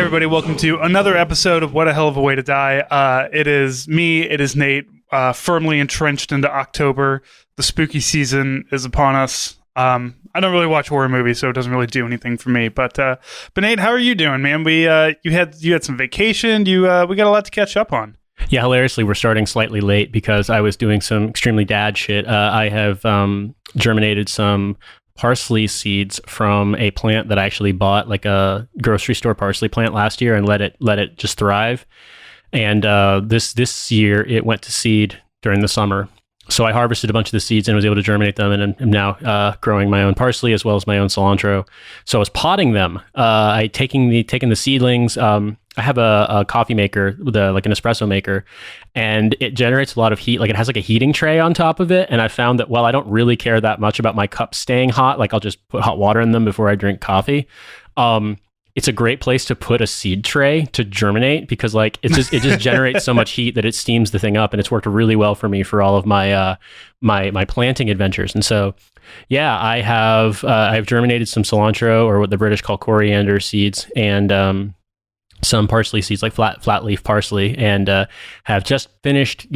everybody. Welcome to another episode of What a Hell of a Way to Die. It is me, it is Nate, firmly entrenched into October. The spooky season is upon us. I don't really watch horror movies, so it doesn't really do anything for me. But Nate, how are you doing, man? You had some vacation. We got a lot to catch up on. Yeah, hilariously, we're starting slightly late because I was doing some extremely dad shit. I have germinated some parsley seeds from a plant that I actually bought, like a grocery store parsley plant last year, and let it just thrive. And this year it went to seed during the summer. So I harvested a bunch of the seeds and was able to germinate them, and I'm now growing my own parsley as well as my own cilantro. So I was potting them. Taking the seedlings. I have a coffee maker with like an espresso maker, and it generates a lot of heat. Like it has like a heating tray on top of it. And I found that while I don't really care that much about my cups staying hot, like I'll just put hot water in them before I drink coffee. It's a great place to put a seed tray to germinate because like it just generates so much heat that it steams the thing up, and it's worked really well for me for all of my my planting adventures. And so yeah, I've germinated some cilantro, or what the British call coriander seeds, and some parsley seeds, like flat leaf parsley, and have just finished,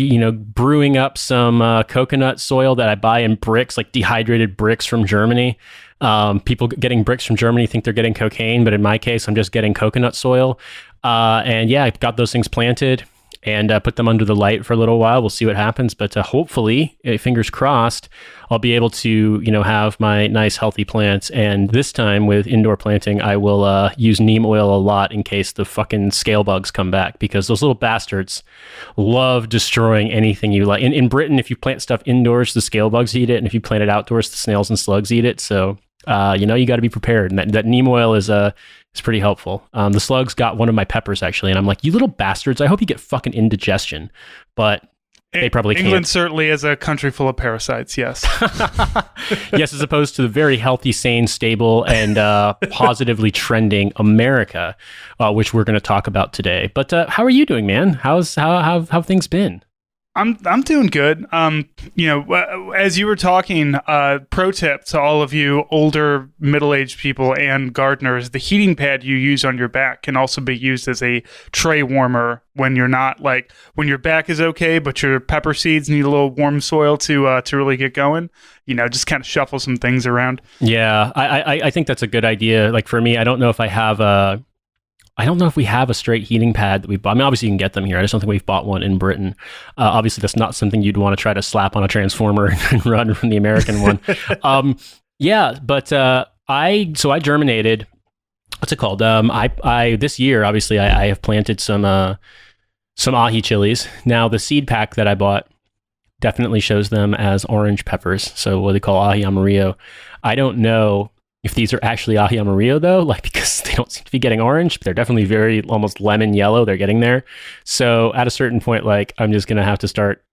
brewing up some coconut soil that I buy in bricks, like dehydrated bricks from Germany. People getting bricks from Germany think they're getting cocaine, but in my case, I'm just getting coconut soil. And yeah, I've got those things planted and put them under the light for a little while. We'll see what happens, but hopefully, fingers crossed, I'll be able to, have my nice healthy plants. And this time with indoor planting, I will use neem oil a lot in case the fucking scale bugs come back, because those little bastards love destroying anything you like. In Britain, if you plant stuff indoors, the scale bugs eat it, and if you plant it outdoors, the snails and slugs eat it. So you got to be prepared. And that neem oil is pretty helpful. The slugs got one of my peppers actually, and I'm like, you little bastards, I hope you get fucking indigestion. But they probably can't. England certainly is a country full of parasites, yes. Yes, as opposed to the very healthy, sane, stable, and positively trending America, which we're going to talk about today. But how are you doing, man? How have things been? I'm doing good. As you were talking, pro tip to all of you older middle-aged people and gardeners, the heating pad you use on your back can also be used as a tray warmer when you're not, like, when your back is okay, but your pepper seeds need a little warm soil to really get going. Just kind of shuffle some things around. Yeah, I think that's a good idea. Like for me, I don't know if we have a straight heating pad that we bought. I mean, obviously you can get them here. I just don't think we've bought one in Britain. Obviously, that's not something you'd want to try to slap on a transformer and run from the American one. I germinated. What's it called? I this year, obviously, I have planted some ahi chilies. Now, the seed pack that I bought definitely shows them as orange peppers. So what they call ahi amarillo. I don't know if these are actually ahi amarillo though, like, because they don't seem to be getting orange, but they're definitely very almost lemon yellow. They're getting there. So at a certain point, like, I'm just going to have to start,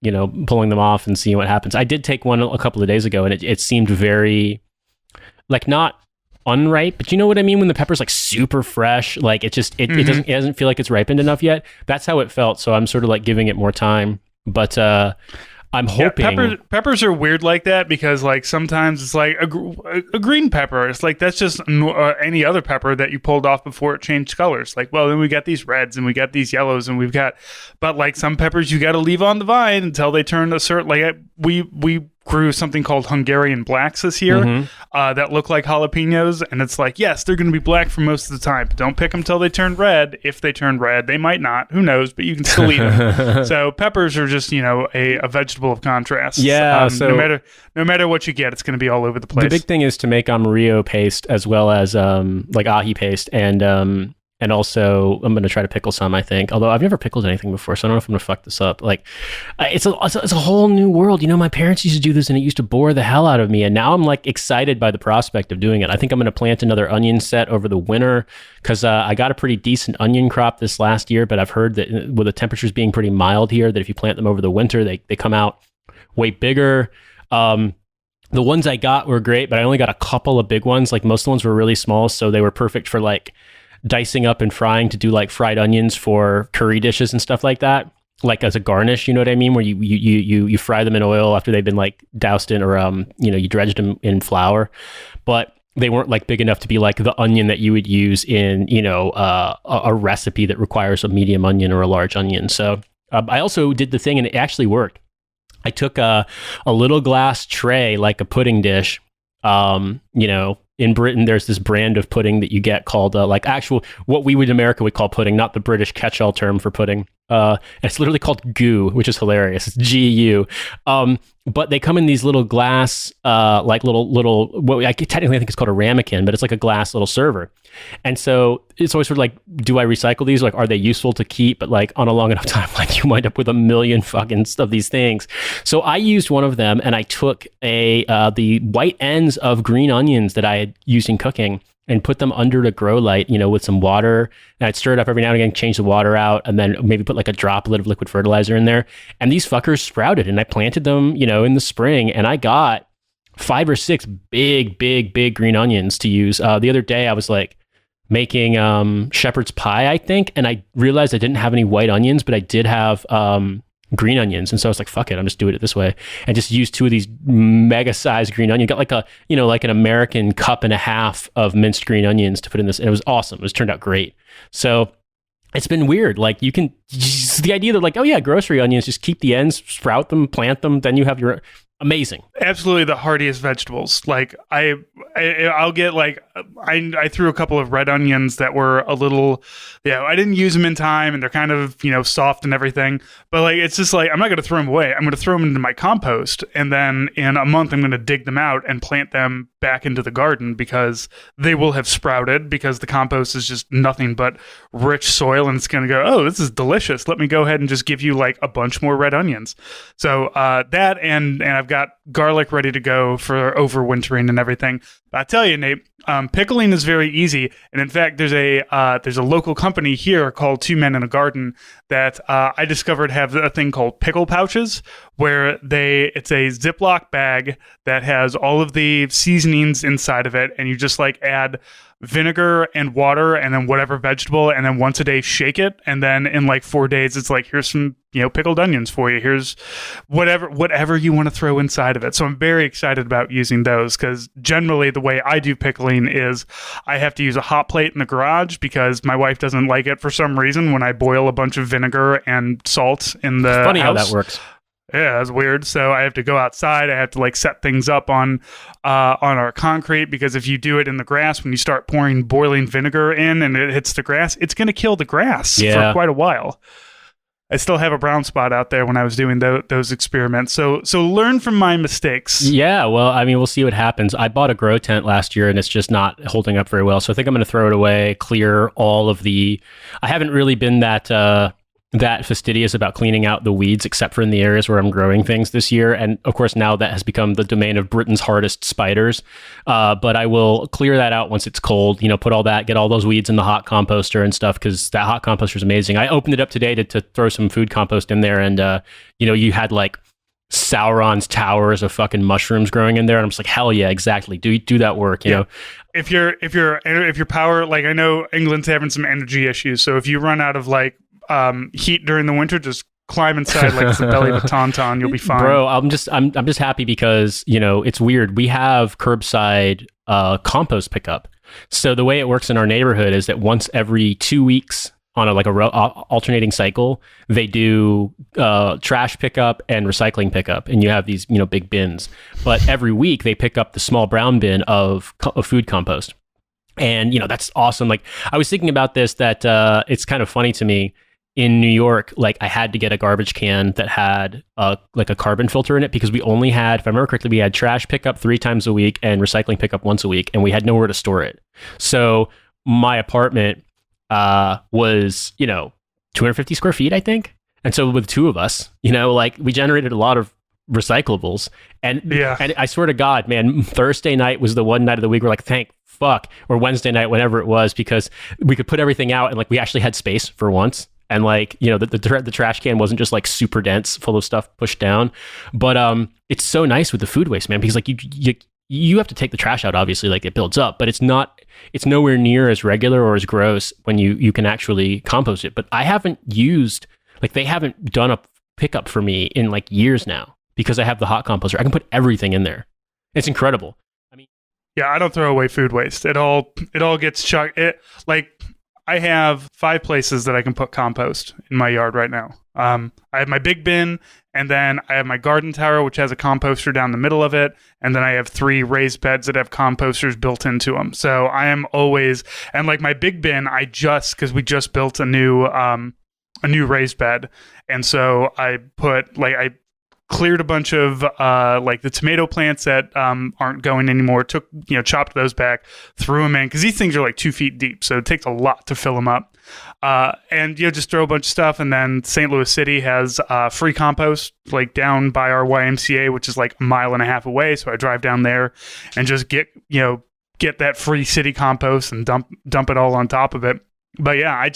pulling them off and seeing what happens. I did take one a couple of days ago, and it seemed very, like, not unripe, but you know what I mean? When the pepper's like super fresh, like it doesn't feel like it's ripened enough yet. That's how it felt. So I'm sort of like giving it more time, but, I'm hoping peppers are weird like that, because like sometimes it's like a green pepper. It's like that's just any other pepper that you pulled off before it changed colors. Like, well, then we got these reds and we got these yellows and but like some peppers you got to leave on the vine until they turn a certain, like we grew something called Hungarian blacks this year that look like jalapenos, and it's like, yes, they're going to be black for most of the time, but don't pick them till they turn red. If they turn red, they might not, who knows, but you can still eat them. So peppers are just a vegetable of contrast. So no matter what you get, it's going to be all over the place. The big thing is to make amarillo paste as well as like ahi paste, and also I'm going to try to pickle some, I think. Although I've never pickled anything before, so I don't know if I'm going to fuck this up. Like, it's a whole new world. My parents used to do this, and it used to bore the hell out of me. And now I'm like excited by the prospect of doing it. I think I'm going to plant another onion set over the winter, because I got a pretty decent onion crop this last year. But I've heard that with the temperatures being pretty mild here, that if you plant them over the winter, they come out way bigger. The ones I got were great, but I only got a couple of big ones. Like most of the ones were really small, so they were perfect for like dicing up and frying to do like fried onions for curry dishes and stuff like that, like as a garnish, you know what I mean, where you fry them in oil after they've been like doused in, or you dredged them in flour. But they weren't like big enough to be like the onion that you would use in, a recipe that requires a medium onion or a large onion. So I also did the thing, and it actually worked. I took a little glass tray, like a pudding dish. In Britain, there's this brand of pudding that you get called what we would in America would call pudding, not the British catch-all term for pudding. And it's literally called goo, which is hilarious. It's GU. But they come in these little glass, what I technically think it's called a ramekin, but it's like a glass little server. And so it's always sort of like, do I recycle these? Like, are they useful to keep? But like on a long enough time, like you wind up with a million fucking of these things. So I used one of them, and I took the white ends of green onions that I had used in cooking and put them under the grow light, with some water. And I'd stir it up every now and again, change the water out, and then maybe put like a droplet of liquid fertilizer in there. And these fuckers sprouted, and I planted them, in the spring, and I got 5 or 6 big green onions to use. The other day I was like making shepherd's pie, I think, and I realized I didn't have any white onions, but I did have green onions. And so I was like, fuck it, I'm just doing it this way. And just used 2 of these mega sized green onions. Got like like an American cup and a half of minced green onions to put in this. And it was awesome. It turned out great. So it's been weird. Like the idea that like, oh yeah, grocery onions, just keep the ends, sprout them, plant them. Then you have your amazing. Absolutely the hardiest vegetables. Like I'll get like, I threw a couple of red onions that were a little, I didn't use them in time, and they're kind of, soft and everything, but like, it's just like, I'm not going to throw them away. I'm going to throw them into my compost. And then in a month, I'm going to dig them out and plant them back into the garden, because they will have sprouted, because the compost is just nothing but rich soil, and it's going to go, oh, this is delicious. Let me go ahead and just give you like a bunch more red onions. So that, and I've got garlic ready to go for overwintering and everything. I tell you, Nate, pickling is very easy. And in fact, there's a local company here called Two Men in a Garden that I discovered have a thing called Pickle Pouches, where it's a Ziploc bag that has all of the seasonings inside of it, and you just like add vinegar and water and then whatever vegetable, and then once a day shake it, and then in like 4 days it's like, here's some pickled onions for you, here's whatever you want to throw inside of it. So I'm very excited about using those, because generally the way I do pickling is I have to use a hot plate in the garage, because my wife doesn't like it for some reason when I boil a bunch of vinegar and salt in the funny house. How that works. Yeah, that's weird. So I have to go outside. I have to like set things up on our concrete, because if you do it in the grass, when you start pouring boiling vinegar in and it hits the grass, it's going to kill the grass for quite a while. I still have a brown spot out there when I was doing those experiments. So learn from my mistakes. Yeah, well, I mean, we'll see what happens. I bought a grow tent last year, and it's just not holding up very well. So I think I'm going to throw it away, clear all of the... I haven't really been that fastidious about cleaning out the weeds, except for in the areas where I'm growing things this year. And of course, now that has become the domain of Britain's hardest spiders. But I will clear that out once it's cold, put all that, get all those weeds in the hot composter and stuff, because that hot composter is amazing. I opened it up today to throw some food compost in there, and, you had like Sauron's towers of fucking mushrooms growing in there. And I'm just like, hell yeah, exactly. Do that work, you know? If your power, like I know England's having some energy issues. So if you run out of like, heat during the winter, just climb inside like it's the belly of a tauntaun. You'll be fine, bro. I'm just happy because it's weird. We have curbside compost pickup. So the way it works in our neighborhood is that once every 2 weeks on a alternating cycle, they do trash pickup and recycling pickup, and you have these big bins. But every week they pick up the small brown bin of food compost, and that's awesome. Like I was thinking about this, that it's kind of funny to me. In New York, like I had to get a garbage can that had like a carbon filter in it, because we only had, if I remember correctly, we had trash pickup 3 times a week and recycling pickup once a week, and we had nowhere to store it. So my apartment was 250 square feet, I think. And so with 2 of us, like we generated a lot of recyclables. And I swear to God, man, Thursday night was the one night of the week we're like, thank fuck, or Wednesday night, whenever it was, because we could put everything out and like we actually had space for once. And like, the trash can wasn't just like super dense, full of stuff pushed down. But it's so nice with the food waste, man, because like you have to take the trash out, obviously, like it builds up, but it's nowhere near as regular or as gross when you can actually compost it. But I haven't used, like they haven't done a pickup for me in like years now, because I have the hot composter. I can put everything in there. It's incredible. Yeah, I don't throw away food waste. It all gets chucked. I have 5 places that I can put compost in my yard right now. I have my big bin, and then I have my garden tower, which has a composter down the middle of it, and then I have 3 raised beds that have composters built into them. So I am always, and like my big bin, because we just built a new raised bed, and so I cleared a bunch of the tomato plants that aren't going anymore, chopped those back, threw them in, because these things are like 2 feet deep, so it takes a lot to fill them up. And just throw a bunch of stuff. And then St. Louis City has free compost like down by our YMCA, which is like a mile and a half away. So I drive down there and just get that free city compost and dump it all on top of it. But yeah,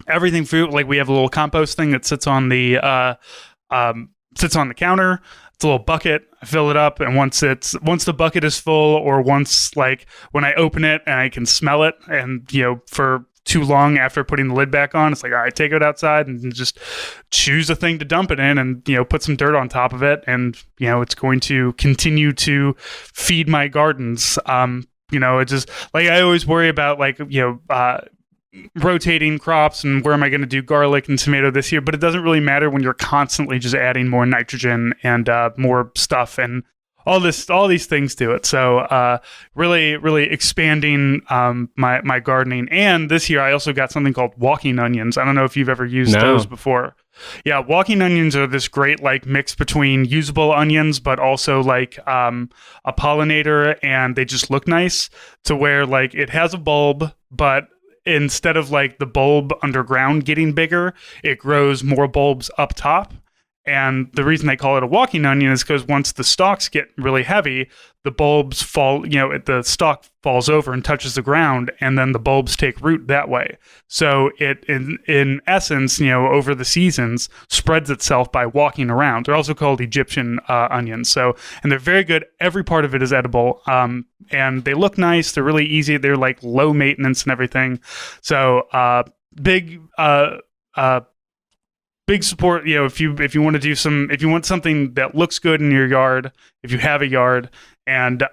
everything food, like we have a little compost thing that sits on the counter. It's a little bucket. I fill it up, and once the bucket is full, or once when I open it and I can smell it, and for too long after putting the lid back on, it's like, all right, take it outside and just choose a thing to dump it in, and put some dirt on top of it, and it's going to continue to feed my gardens. It just I always worry about rotating crops and where am I going to do garlic and tomato this year, but it doesn't really matter when you're constantly just adding more nitrogen and more stuff and all these things to it. So really expanding my gardening. And this year I also got something called walking onions. I don't know if you've ever used those before. Yeah, walking onions are this great mix between usable onions, but also a pollinator, and they just look nice to where it has a bulb, but instead of the bulb underground getting bigger, it grows more bulbs up top. And the reason they call it a walking onion is because once the stalks get really heavy, the bulbs fall, the stalk falls over and touches the ground, and then the bulbs take root that way. So it, in essence, over the seasons, spreads itself by walking around. They're also called Egyptian onions. So, and they're very good. Every part of it is edible. And they look nice. They're really easy. They're low maintenance and everything. So, big support, if you want to do if you want something that looks good in your yard, if you have a yard, and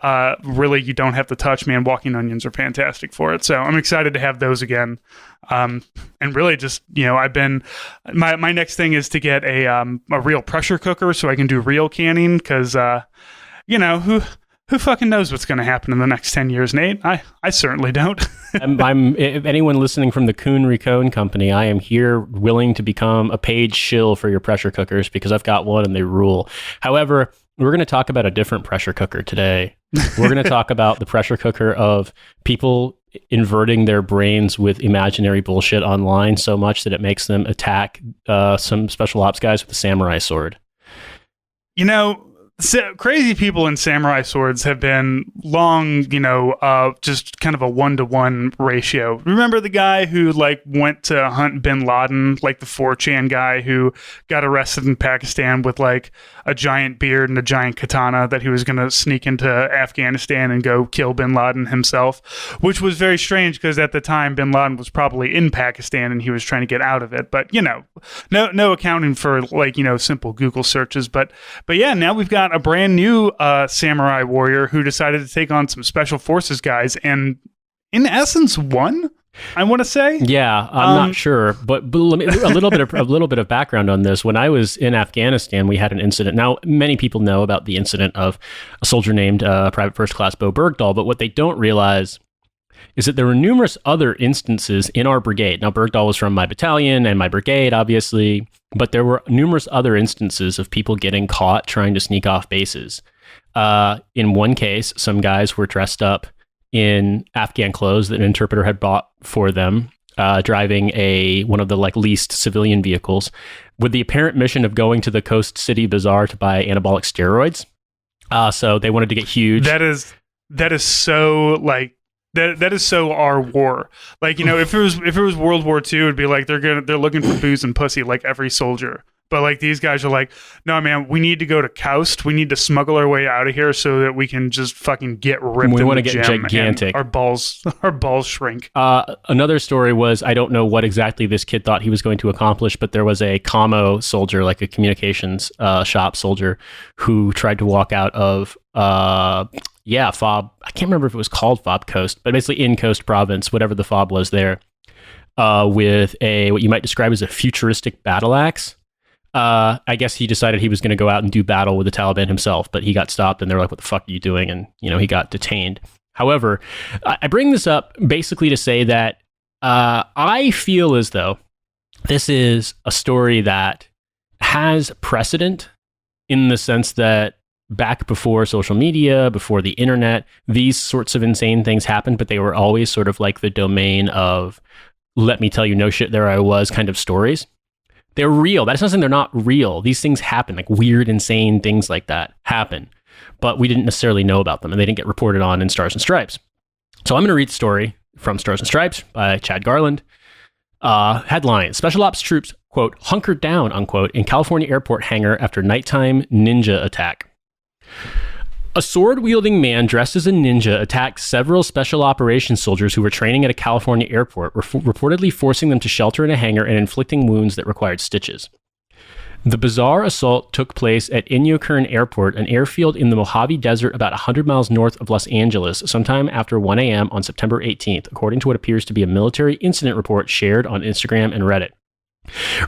really you don't have to touch, man, walking onions are fantastic for it. So I'm excited to have those again. And really just, I've been, my next thing is to get a real pressure cooker so I can do real canning, because, who fucking knows what's going to happen in the next 10 years, Nate? I certainly don't. If anyone listening from the Kuhn Recone Company, I am here willing to become a paid shill for your pressure cookers, because I've got one and they rule. However, we're going to talk about a different pressure cooker today. We're going to talk about the pressure cooker of people inverting their brains with imaginary bullshit online so much that it makes them attack some special ops guys with a samurai sword. Crazy people in samurai swords have been long, just kind of a 1-to-1 ratio. Remember the guy who went to hunt bin Laden, the 4chan guy who got arrested in Pakistan with a giant beard and a giant katana that he was going to sneak into Afghanistan and go kill bin Laden himself, which was very strange because at the time bin Laden was probably in Pakistan and he was trying to get out of it. But, no accounting for simple Google searches. But yeah, now we've got a brand new samurai warrior who decided to take on some special forces guys and in essence won, I want to say. Yeah, I'm not sure, but let me, a little bit of background on this. When I was in Afghanistan, we had an incident. Now, many people know about the incident of a soldier named Private First Class Bo Bergdahl, but what they don't realize is that there were numerous other instances in our brigade. Now, Bergdahl was from my battalion and my brigade, obviously, but there were numerous other instances of people getting caught trying to sneak off bases. In one case, some guys were dressed up in Afghan clothes that an interpreter had bought for them, driving one of the leased civilian vehicles, with the apparent mission of going to the Coast City Bazaar to buy anabolic steroids. So they wanted to get huge. That is so that is so our war. If it was World War II, it'd be they're looking for booze and pussy like every soldier. But like these guys are like, no, man, we need to go to Coast. We need to smuggle our way out of here so that we can just fucking get ripped. We want to get gigantic. Our balls shrink. Another story was, I don't know what exactly this kid thought he was going to accomplish, but there was a commo soldier, like a communications shop soldier, who tried to walk out of FOB. I can't remember if it was called FOB Coast, but basically in Coast Province, whatever the FOB was there, with what you might describe as a futuristic battle axe. I guess he decided he was going to go out and do battle with the Taliban himself, but he got stopped and they're like, what the fuck are you doing? And, he got detained. However, I bring this up basically to say that I feel as though this is a story that has precedent in the sense that back before social media, before the internet, these sorts of insane things happened, but they were always sort of like the domain of, let me tell you, no shit, there I was kind of stories. They're real. That's not saying they're not real. These things happen, like weird, insane things like that happen, but we didn't necessarily know about them and they didn't get reported on in Stars and Stripes. So I'm going to read the story from Stars and Stripes by Chad Garland. Headline: Special Ops troops, quote, hunkered down, unquote, in California airport hangar after nighttime ninja attack. A sword-wielding man dressed as a ninja attacked several special operations soldiers who were training at a California airport, reportedly forcing them to shelter in a hangar and inflicting wounds that required stitches. The bizarre assault took place at Inyokern Airport, an airfield in the Mojave Desert about 100 miles north of Los Angeles, sometime after 1 a.m. on September 18th, according to what appears to be a military incident report shared on Instagram and Reddit.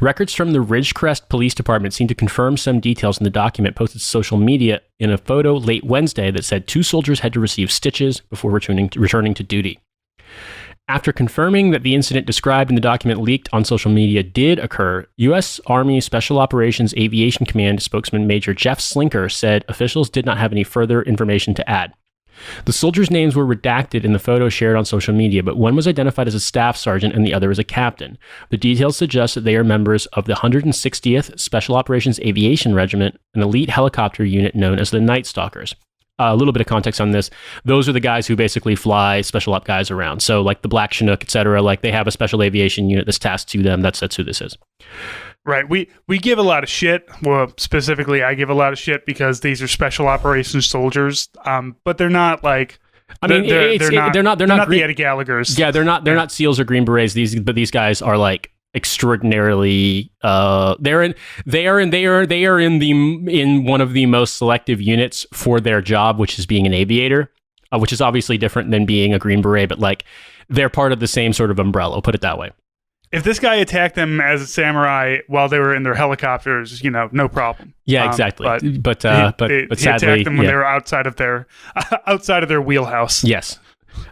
Records from the Ridgecrest Police Department seem to confirm some details in the document posted to social media in a photo late Wednesday that said 2 soldiers had to receive stitches before returning to duty. After confirming that the incident described in the document leaked on social media did occur, U.S. Army Special Operations Aviation Command spokesman Major Jeff Slinker said officials did not have any further information to add. The soldiers' names were redacted in the photo shared on social media, but one was identified as a staff sergeant and the other as a captain. The details suggest that they are members of the 160th Special Operations Aviation Regiment, an elite helicopter unit known as the Night Stalkers. A little bit of context on this. Those are the guys who basically fly special op guys around. So like the Black Chinook, etc., like they have a special aviation unit that's tasked to them. That's who this is. Right. We give a lot of shit. Well, specifically, I give a lot of shit because these are special operations soldiers. But they're not like. I mean, they're not the Eddie Gallaghers. Yeah, they're not SEALs or Green Berets. These guys are like extraordinarily. They are in one of the most selective units for their job, which is being an aviator, which is obviously different than being a Green Beret. But like, they're part of the same sort of umbrella. Put it that way. If this guy attacked them as a samurai while they were in their helicopters, no problem. Yeah, exactly. But sadly, he attacked them when they were outside of their wheelhouse. Yes.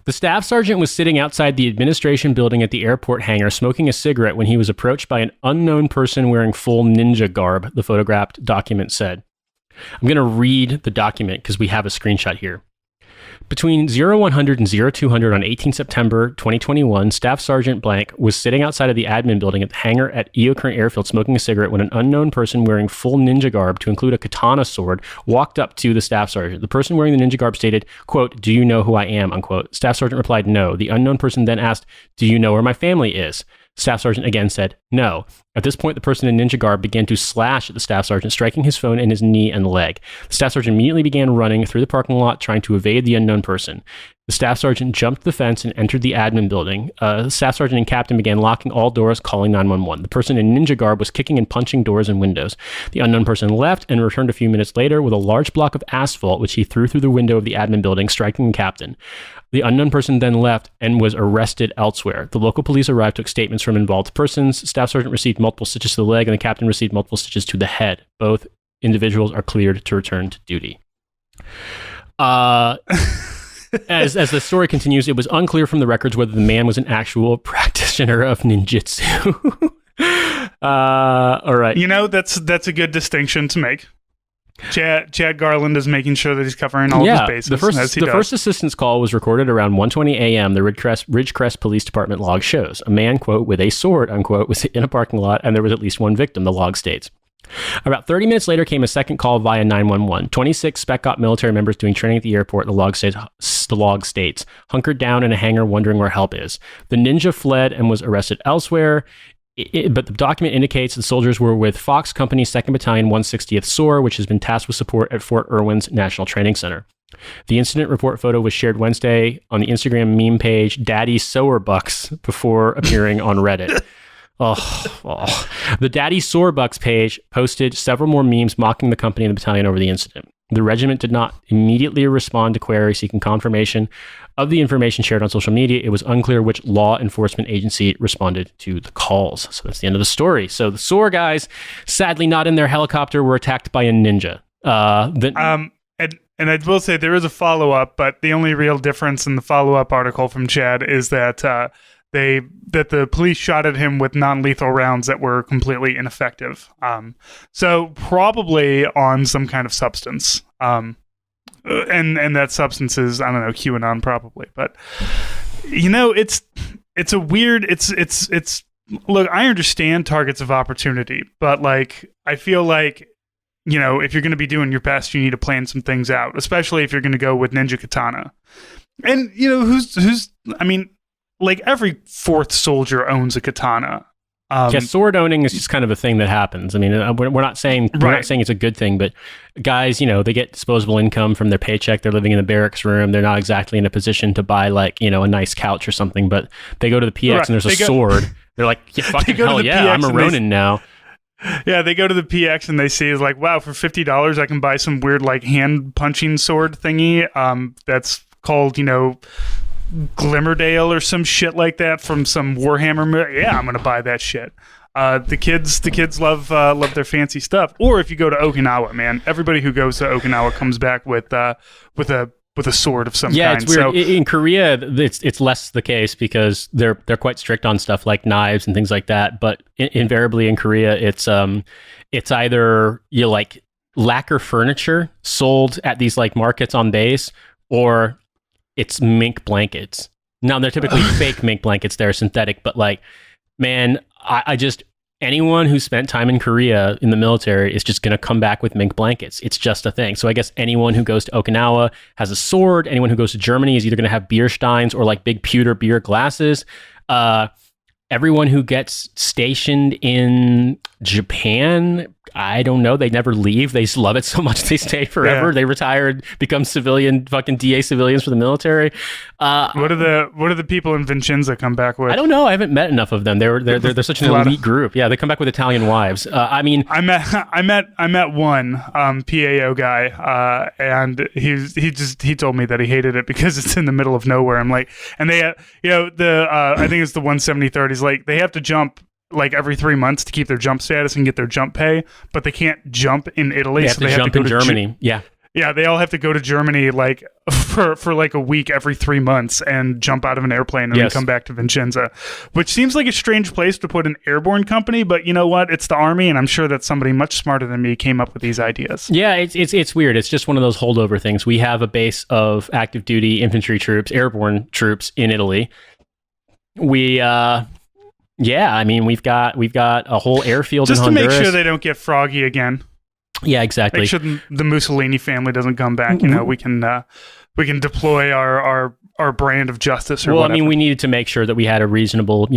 The staff sergeant was sitting outside the administration building at the airport hangar smoking a cigarette when he was approached by an unknown person wearing full ninja garb, the photographed document said. I'm going to read the document because we have a screenshot here. Between 0100 and 0200 on 18 September 2021, Staff Sergeant Blank was sitting outside of the admin building at the hangar at Inyokern Airfield smoking a cigarette when an unknown person wearing full ninja garb, to include a katana sword, walked up to the staff sergeant. The person wearing the ninja garb stated, quote, "Do you know who I am?" unquote. Staff Sergeant replied, "No." The unknown person then asked, "Do you know where my family is?" Staff Sergeant again said, "No." At this point, the person in ninja garb began to slash at the Staff Sergeant, striking his phone in his knee and leg. The Staff Sergeant immediately began running through the parking lot, trying to evade the unknown person. The Staff Sergeant jumped the fence and entered the admin building. The Staff Sergeant and Captain began locking all doors, calling 911. The person in ninja garb was kicking and punching doors and windows. The unknown person left and returned a few minutes later with a large block of asphalt, which he threw through the window of the admin building, striking the Captain. The unknown person then left and was arrested elsewhere. The local police arrived, took statements from involved persons. Staff Sergeant received multiple stitches to the leg, and the Captain received multiple stitches to the head. Both individuals are cleared to return to duty. As the story continues, it was unclear from the records whether the man was an actual practitioner of ninjutsu. All right. That's a good distinction to make. Chad Garland is making sure that he's covering all of his bases. The first assistance call was recorded around 1:20 a.m. The Ridgecrest Police Department log shows. A man, quote, with a sword, unquote, was in a parking lot, and there was at least one victim, the log states. About 30 minutes later came a second call via 911. 26 Spec Op military members doing training at the airport, the log states, hunkered down in a hangar wondering where help is. The ninja fled and was arrested elsewhere. But the document indicates the soldiers were with Fox Company's 2nd Battalion 160th SOAR, which has been tasked with support at Fort Irwin's National Training Center. The incident report photo was shared Wednesday on the Instagram meme page Daddy Soar Bucks before appearing on Reddit. The Daddy Soar Bucks page posted several more memes mocking the company and the battalion over the incident. The regiment did not immediately respond to queries seeking confirmation of the information shared on social media. It was unclear which law enforcement agency responded to the calls. So that's the end of the story. So the SOAR guys, sadly not in their helicopter, were attacked by a ninja. And I will say there is a follow-up, but the only real difference in the follow-up article from Chad is that the police shot at him with non-lethal rounds that were completely ineffective. So probably on some kind of substance. And that substance is, I don't know, QAnon probably. But it's a weird look, I understand targets of opportunity, but like I feel like, if you're going to be doing your best, you need to plan some things out, especially if you're going to go with Ninja Katana. And, like every fourth soldier owns a katana. Sword owning is just kind of a thing that happens. I mean, we're not saying it's a good thing, but guys, they get disposable income from their paycheck. They're living in the barracks room. They're not exactly in a position to buy like, a nice couch or something, but they go to the PX and there's a sword. They're like, yeah, fucking hell yeah, I'm a Ronin now. Yeah, they go to the PX and they see is like, wow, for $50 I can buy some weird like hand punching sword thingy. That's called, Glimmerdale or some shit like that from some Warhammer. Yeah, I'm gonna buy that shit. The kids love their fancy stuff. Or if you go to Okinawa, man, everybody who goes to Okinawa comes back with a sword of some kind. Yeah, it's weird. So, in Korea, it's less the case because they're quite strict on stuff like knives and things like that. But invariably in Korea, it's either you like lacquer furniture sold at these like markets on base, or it's mink blankets. Now they're typically fake mink blankets; they're synthetic. But like, man, I just. Anyone who spent time in Korea in the military is just going to come back with mink blankets. It's just a thing. So I guess anyone who goes to Okinawa has a sword. Anyone who goes to Germany is either going to have beer steins or like big pewter beer glasses. Everyone who gets stationed in Japan, I don't know. They never leave. They just love it so much they stay forever. Yeah. They retire, become civilian, fucking DA civilians for the military. What are the people in Vincenza come back with? I don't know. I haven't met enough of them. They're such an elite group. Yeah, they come back with Italian wives. I met one PAO guy, and he told me that he hated it because it's in the middle of nowhere. I'm like, and they, I think it's the 173rd. He's like, they have to jump like every 3 months to keep their jump status and get their jump pay, but they can't jump in Italy. They have to jump in Germany. Yeah, they all have to go to Germany like for like a week every 3 months and jump out of an airplane and then come back to Vincenza, which seems like a strange place to put an airborne company. But you know what? It's the Army, and I'm sure that somebody much smarter than me came up with these ideas. Yeah, it's weird. It's just one of those holdover things. We have a base of active duty infantry troops, airborne troops in Italy. We've got a whole airfield just in Honduras. Just to make sure they don't get froggy again. Yeah, exactly. Make sure the Mussolini family doesn't come back. We can deploy our brand of justice or whatever. I mean, we needed to make sure that we had a reasonable,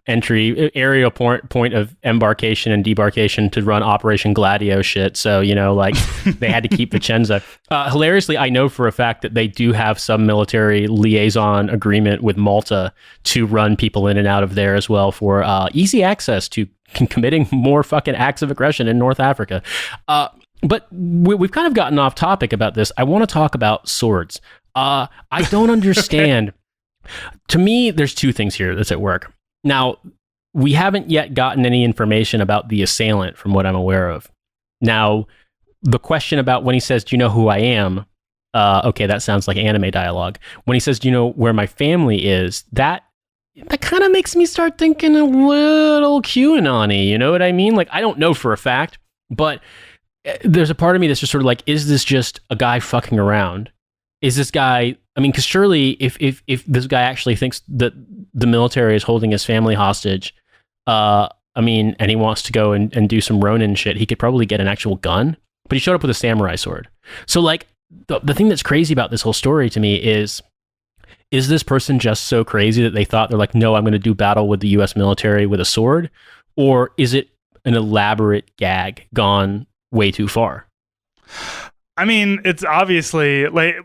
entry area point of embarkation and debarkation to run Operation Gladio shit. So, they had to keep Vicenza. Hilariously, I know for a fact that they do have some military liaison agreement with Malta to run people in and out of there as well for easy access to committing more fucking acts of aggression in North Africa. But we've kind of gotten off topic about this. I want to talk about swords. I don't understand. To me, there's two things here that's at work. Now, we haven't yet gotten any information about the assailant from what I'm aware of. Now, the question about when he says, do you know who I am? Okay, that sounds like anime dialogue. When he says, do you know where my family is? That kind of makes me start thinking a little QAnon-y, you know what I mean? Like, I don't know for a fact, but there's a part of me that's just sort of like, is this just a guy fucking around? Is this guy, because surely if this guy actually thinks that the military is holding his family hostage, and he wants to go and do some Ronin shit, he could probably get an actual gun, but he showed up with a samurai sword. So like, the thing that's crazy about this whole story to me is this person just so crazy that they thought they're like, no, I'm going to do battle with the US military with a sword? or is it an elaborate gag gone way too far? I mean, it's obviously like,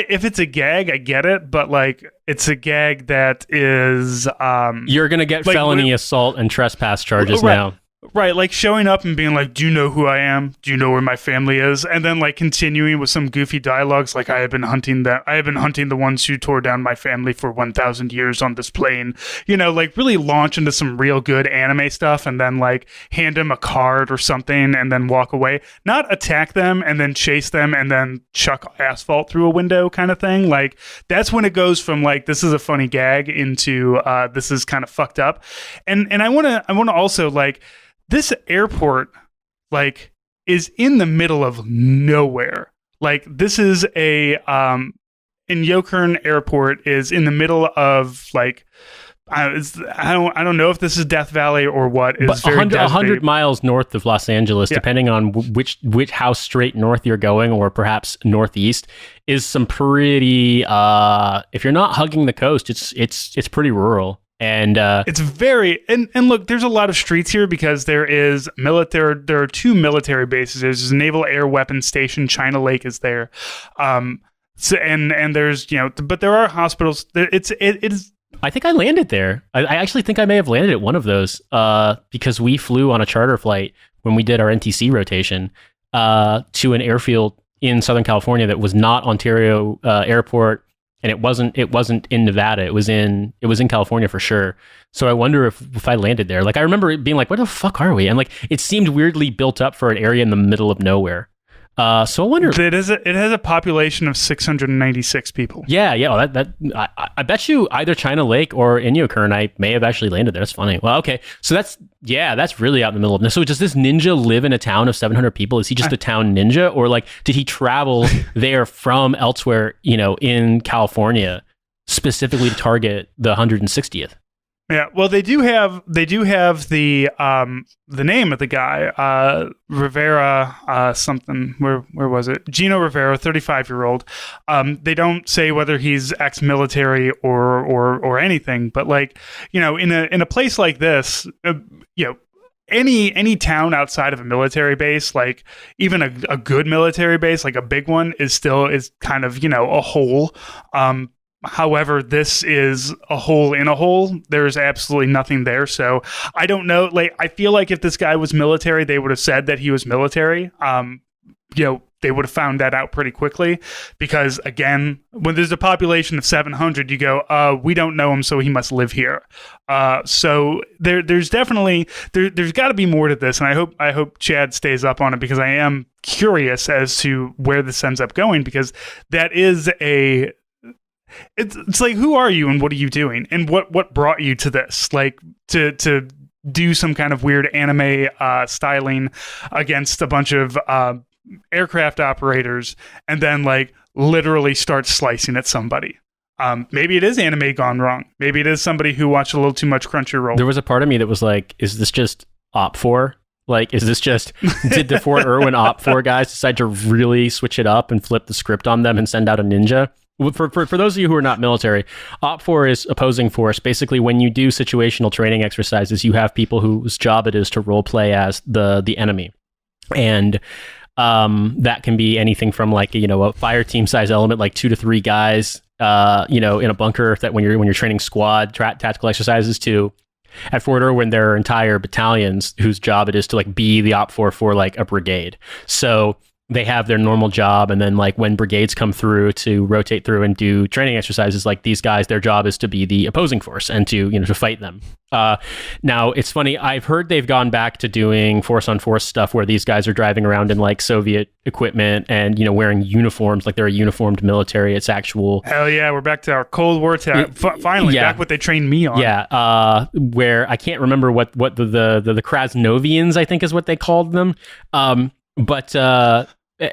if it's a gag, I get it, but like, it's a gag that is you're gonna get like, felony assault and trespass charges now. Right, like showing up and being like, do you know who I am? Do you know where my family is? And then like continuing with some goofy dialogues like, I have been hunting the ones who tore down my family for 1,000 years on this plane. You know, like really launch into some real good anime stuff and then like hand them a card or something and then walk away. Not attack them and then chase them and then chuck asphalt through a window kind of thing. Like that's when it goes from like, this is a funny gag into this is kind of fucked up. And I wanna also like, this airport, like, is in the middle of nowhere. Like, this is in Yokern Airport is in the middle of like, I don't know if this is Death Valley or what. It's but 100 miles north of Los Angeles, depending on which how straight north you're going, or perhaps northeast, is some pretty. If you're not hugging the coast, it's pretty rural. And it's very and look, there's a lot of streets here because there is military. There are two military bases. There's a Naval Air Weapons Station. China Lake is there. So and there's but there are hospitals. It is. I think I landed there. I actually think I may have landed at one of those because we flew on a charter flight when we did our NTC rotation to an airfield in Southern California that was not Ontario Airport. And it wasn't in Nevada. It was in California for sure. So I wonder if I landed there. Like I remember it being like, where the fuck are we? And like it seemed weirdly built up for an area in the middle of nowhere. So I wonder. It has a population of 696 people. Yeah. Well, I bet you either China Lake or Inyokern, I may have actually landed there. That's funny. Well, okay. So that's really out in the middle of. So does this ninja live in a town of 700 people? Is he just a town ninja, or like did he travel there from elsewhere? In California, specifically to target the 160th. Yeah, well, they do have the name of the guy, Rivera, something. Where was it? Gino Rivera, 35-year-old. They don't say whether he's ex-military or anything, but like in a place like this, any town outside of a military base, like even a good military base, like a big one, is kind of a hole. However, this is a hole in a hole. There's absolutely nothing there. So I don't know. Like, I feel like if this guy was military, they would have said that he was military. They would have found that out pretty quickly because, again, when there's a population of 700, you go, we don't know him, so he must live here. So there's definitely there's got to be more to this, and I hope Chad stays up on it because I am curious as to where this ends up going because that is a. It's like, who are you and what are you doing and what brought you to this? Like to do some kind of weird anime styling against a bunch of aircraft operators and then like literally start slicing at somebody. Maybe it is anime gone wrong. Maybe it is somebody who watched a little too much Crunchyroll. There was a part of me that was like, is this just Op4? Like, is this just, did the Fort Irwin Op4 guys decide to really switch it up and flip the script on them and send out a ninja? For those of you who are not military, Op4 is opposing force. Basically, when you do situational training exercises, you have people whose job it is to role play as the enemy. And that can be anything from like, a fire team size element, like 2 to 3 guys, in a bunker that when you're training squad tactical exercises to at Fort Irwin, there are entire battalions whose job it is to like be the Op4 for like a brigade. So they have their normal job, and then like when brigades come through to rotate through and do training exercises, like these guys, their job is to be the opposing force and to to fight them. Now it's funny, I've heard they've gone back to doing force on force stuff where these guys are driving around in like Soviet equipment and wearing uniforms, like they're a uniformed military. It's actual. Hell yeah, we're back to our Cold War finally, back what they trained me on. Yeah, where I can't remember what the Krasnovians, I think is what they called them.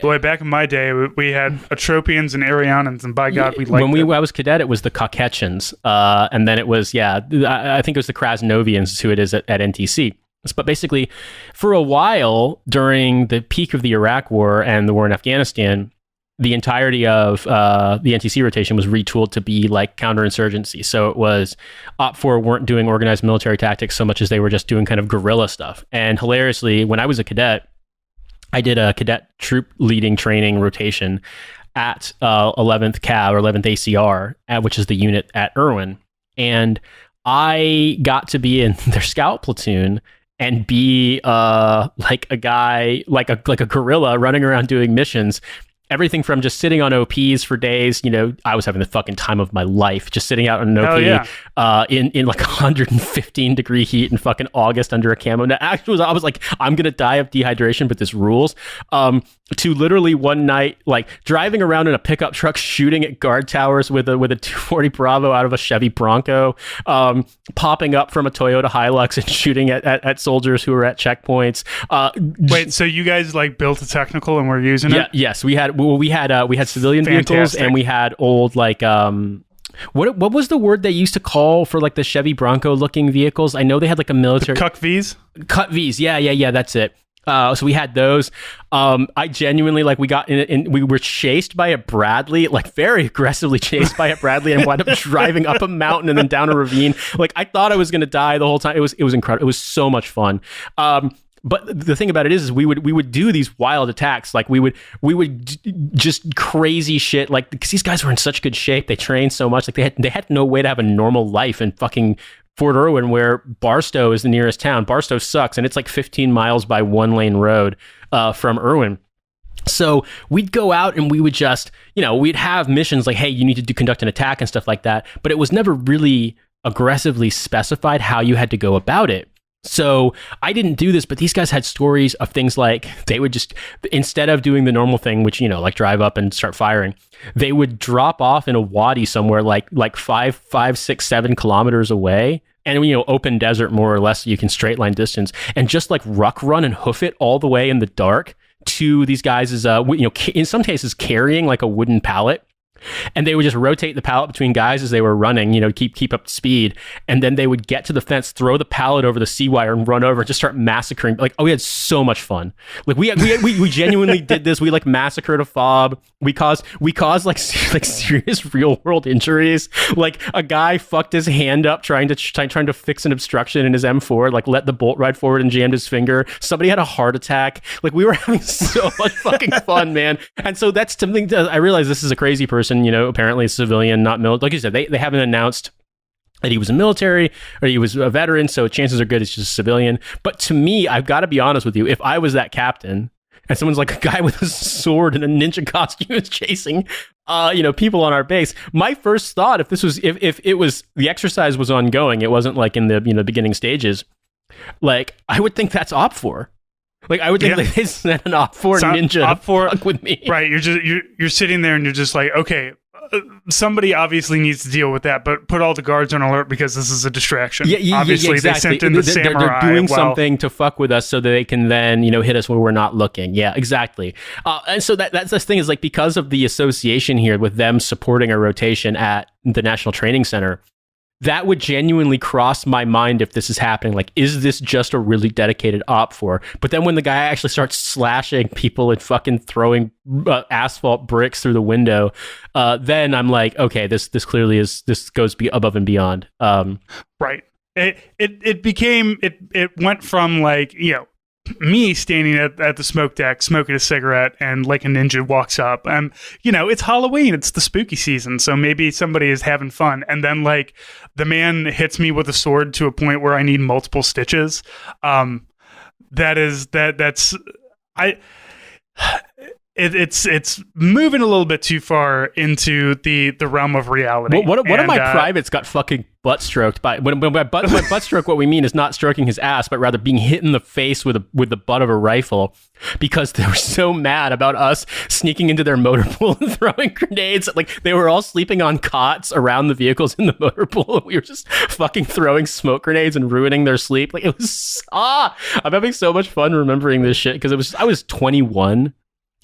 Boy, back in my day, we had Atropians and Arianans, and by God, we liked when I was cadet, it was the Kaukechans, and then it was I think it was the Krasnovians, who it is at NTC. But basically, for a while during the peak of the Iraq War and the war in Afghanistan, the entirety of the NTC rotation was retooled to be like counterinsurgency. So it was Op 4 weren't doing organized military tactics so much as they were just doing kind of guerrilla stuff. And hilariously, when I was a cadet, I did a cadet troop leading training rotation at 11th Cav or 11th ACR, which is the unit at Irwin. And I got to be in their scout platoon and be like a guy, like a guerrilla running around doing missions. Everything from just sitting on OPs for days. You know, I was having the fucking time of my life, just sitting out on an OP in like 115 degree heat in fucking August under a camo. Now, actually, I was like, I'm gonna die of dehydration, but this rules. To literally one night, like driving around in a pickup truck, shooting at guard towers with a 240 Bravo out of a Chevy Bronco, popping up from a Toyota Hilux and shooting at soldiers who were at checkpoints. Wait, so you guys like built a technical and were using it? Yes, we had civilian vehicles, and we had old like what was the word they used to call for like the Chevy Bronco looking vehicles? I know they had like a military Cut V's. Yeah, that's it. So we had those. I genuinely like we got in it and we were chased by a Bradley, like very aggressively chased by a Bradley, and wound up driving up a mountain and then down a ravine. Like I thought I was gonna die the whole time. It was incredible. It was so much fun. But the thing about it is we would do these wild attacks. Like we would just crazy shit. Like because these guys were in such good shape, they trained so much. Like they had no way to have a normal life in fucking Fort Irwin, where Barstow is the nearest town. Barstow sucks, and it's like 15 miles by one lane road from Irwin. So we'd go out and we would just, we'd have missions like, hey, you need to conduct an attack and stuff like that. But it was never really aggressively specified how you had to go about it. So I didn't do this, but these guys had stories of things like they would just, instead of doing the normal thing, which, like drive up and start firing, they would drop off in a wadi somewhere like 5, 6, 7 kilometers away. And, open desert more or less, so you can straight line distance and just like ruck run and hoof it all the way in the dark to these guys is, in some cases carrying like a wooden pallet. And they would just rotate the pallet between guys as they were running, keep up speed. And then they would get to the fence, throw the pallet over the C-wire and run over and just start massacring. Like, we had so much fun. Like we genuinely did this. We like massacred a fob. We caused like serious real world injuries. Like a guy fucked his hand up trying to fix an obstruction in his M4, like let the bolt ride forward and jammed his finger. Somebody had a heart attack. Like we were having so much fucking fun, man. And so that's something that I realize this is a crazy person. Apparently a civilian, not military. Like you said, they haven't announced that he was a military or he was a veteran, so chances are good it's just a civilian. But to me, I've got to be honest with you, if I was that captain and someone's like a guy with a sword and a ninja costume is chasing people on our base, my first thought, if it was the exercise was ongoing, it wasn't like in the beginning stages, like I would think that's Op 4. Like I would think like they sent an Op 4 ninja Op 4 fuck with me. Right, you're sitting there and you're just like, okay, somebody obviously needs to deal with that, but put all the guards on alert because this is a distraction. Obviously, exactly. They sent in the samurai. They're doing something to fuck with us so that they can then hit us when we're not looking. Yeah, exactly. And so that's the thing is like because of the association here with them supporting a rotation at the National Training Center. That would genuinely cross my mind if this is happening. Like, is this just a really dedicated Op 4? But then when the guy actually starts slashing people and fucking throwing asphalt bricks through the window, then I'm like, okay, this clearly is, this goes above and beyond. Right. It went from like, me standing at the smoke deck, smoking a cigarette, and like a ninja walks up. It's Halloween. It's the spooky season. So maybe somebody is having fun. And then like the man hits me with a sword to a point where I need multiple stitches. It's moving a little bit too far into the realm of reality. Well, one of my privates got fucking butt stroked by when by butt stroke, what we mean is not stroking his ass, but rather being hit in the face with the butt of a rifle because they were so mad about us sneaking into their motor pool and throwing grenades. Like they were all sleeping on cots around the vehicles in the motor pool. And we were just fucking throwing smoke grenades and ruining their sleep. Like it was I'm having so much fun remembering this shit because I was 21.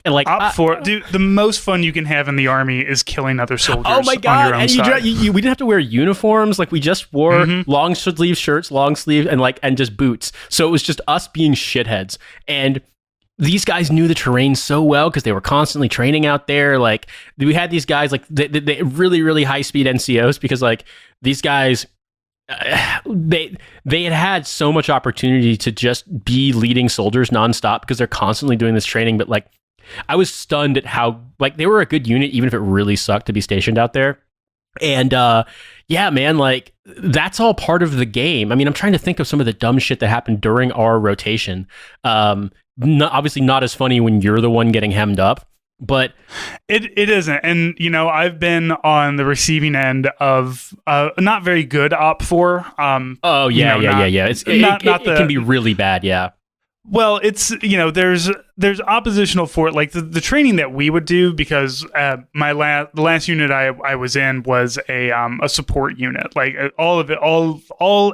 And like Op 4, dude, the most fun you can have in the army is killing other soldiers. Oh my god! On your own and side. We didn't have to wear uniforms. Like we just wore long sleeve shirts, long sleeve, and just boots. So it was just us being shitheads. And these guys knew the terrain so well because they were constantly training out there. Like we had these guys like they really, really high speed NCOs because like these guys, they had so much opportunity to just be leading soldiers nonstop because they're constantly doing this training. But like, I was stunned at how like they were a good unit, even if it really sucked to be stationed out there. And yeah, man, like that's all part of the game. I mean, I'm trying to think of some of the dumb shit that happened during our rotation. Obviously not as funny when you're the one getting hemmed up, but it isn't. And you know, I've been on the receiving end of not very good OP4. Oh yeah, yeah. It can be really bad. Yeah. Well, it's, you know, there's oppositional for like the training that we would do because the last unit I was in was a support unit. Like all of it,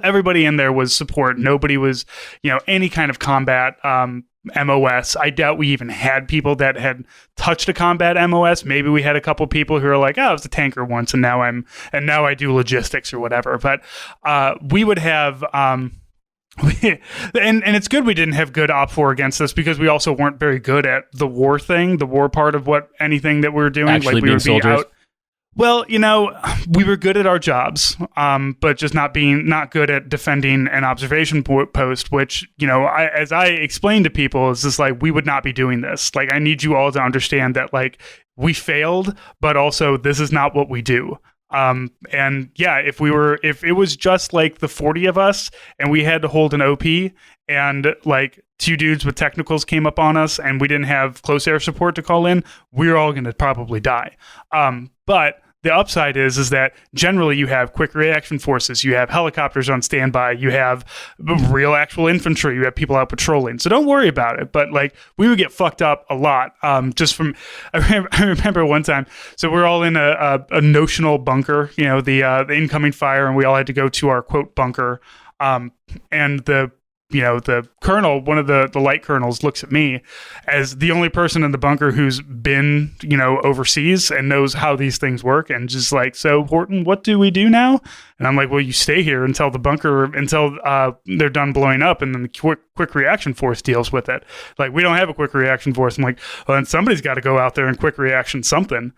everybody in there was support. Nobody was, you know, any kind of combat MOS. I doubt we even had people that had touched a combat MOS. Maybe we had a couple people who are like, oh, I was a tanker once, and now I do logistics or whatever. But we would have. And it's good we didn't have good OP4 against us because we also weren't very good at the war part of anything that we were doing. Actually like we being would be soldiers. out. Well, you know, we were good at our jobs, but just not good at defending an observation post, which, you know, as I explained to people, is just like, we would not be doing this. Like, I need you all to understand that, like, we failed, but also this is not what we do. And yeah, if it was just like the 40 of us and we had to hold an OP and like two dudes with technicals came up on us and we didn't have close air support to call in, we're all going to probably die. But the upside is that generally you have quick reaction forces, you have helicopters on standby, you have real actual infantry, you have people out patrolling. So don't worry about it. But like we would get fucked up a lot. Just from I remember one time. So we're all in a notional bunker, you know, the incoming fire, and we all had to go to our quote bunker. And the colonel, one of the light colonels, looks at me as the only person in the bunker who's been, you know, overseas and knows how these things work, and just like, so Horton, what do we do now? And I'm like, well, you stay here until they're done blowing up, and then the quick reaction force deals with it. Like, we don't have a quick reaction force. I'm like, well, then somebody's got to go out there and quick reaction something.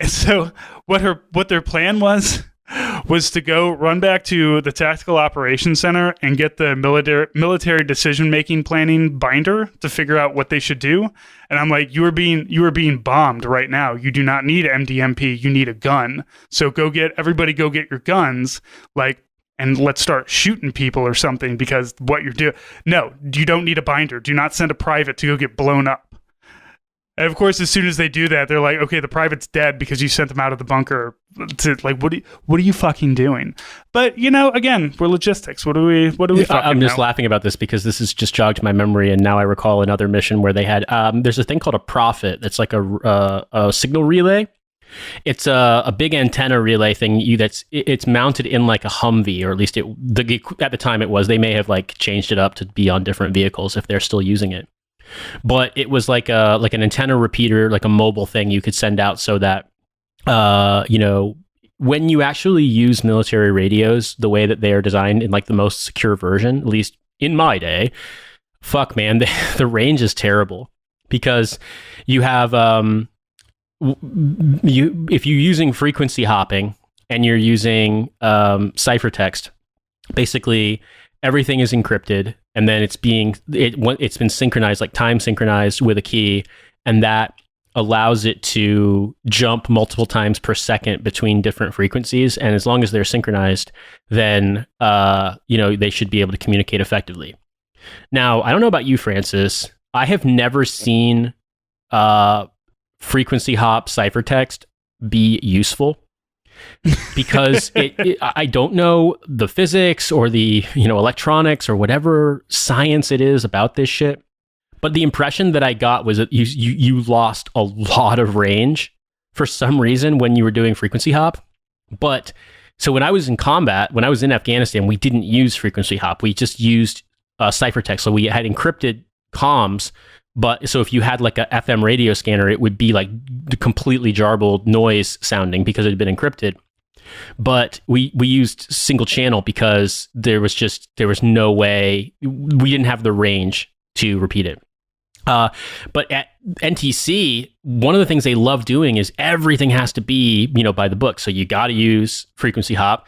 And so what their plan was to go run back to the Tactical Operations Center and get the military decision-making planning binder to figure out what they should do. And I'm like, you are being bombed right now. You do not need MDMP. You need a gun. So go get your guns, like, and let's start shooting people or something, because what you're doing. No, you don't need a binder. Do not send a private to go get blown up. And of course, as soon as they do that, they're like, okay, the private's dead because you sent them out of the bunker. To like, what are you fucking doing? But, you know, again, we're logistics. What do we fucking I'm just know? laughing about this because this has just jogged my memory, and now I recall another mission where they had there's a thing called a Prophet. It's like a signal relay. It's a big antenna relay thing. It's mounted in like a Humvee, or at least at the time it was. They may have like changed it up to be on different vehicles if they're still using it. But it was like an antenna repeater, like a mobile thing you could send out so that, you know, when you actually use military radios the way that they are designed in like the most secure version, at least in my day, fuck man, the range is terrible because you have, if you're using frequency hopping and you're using ciphertext, basically everything is encrypted, and then it's been synchronized, like time synchronized with a key, and that allows it to jump multiple times per second between different frequencies. And as long as they're synchronized, then you know, they should be able to communicate effectively. Now, I don't know about you, Francis. I have never seen frequency hop ciphertext be useful. Because I don't know the physics or the, you know, electronics or whatever science it is about this shit. But the impression that I got was that you lost a lot of range for some reason when you were doing frequency hop. But so when I was in combat, when I was in Afghanistan, we didn't use frequency hop. We just used ciphertext. So we had encrypted comms. But so if you had like a FM radio scanner, it would be like completely jarbled noise sounding because it had been encrypted. But we used single channel because there was no way, we didn't have the range to repeat it. But at NTC, one of the things they love doing is everything has to be, by the book. So you got to use frequency hop.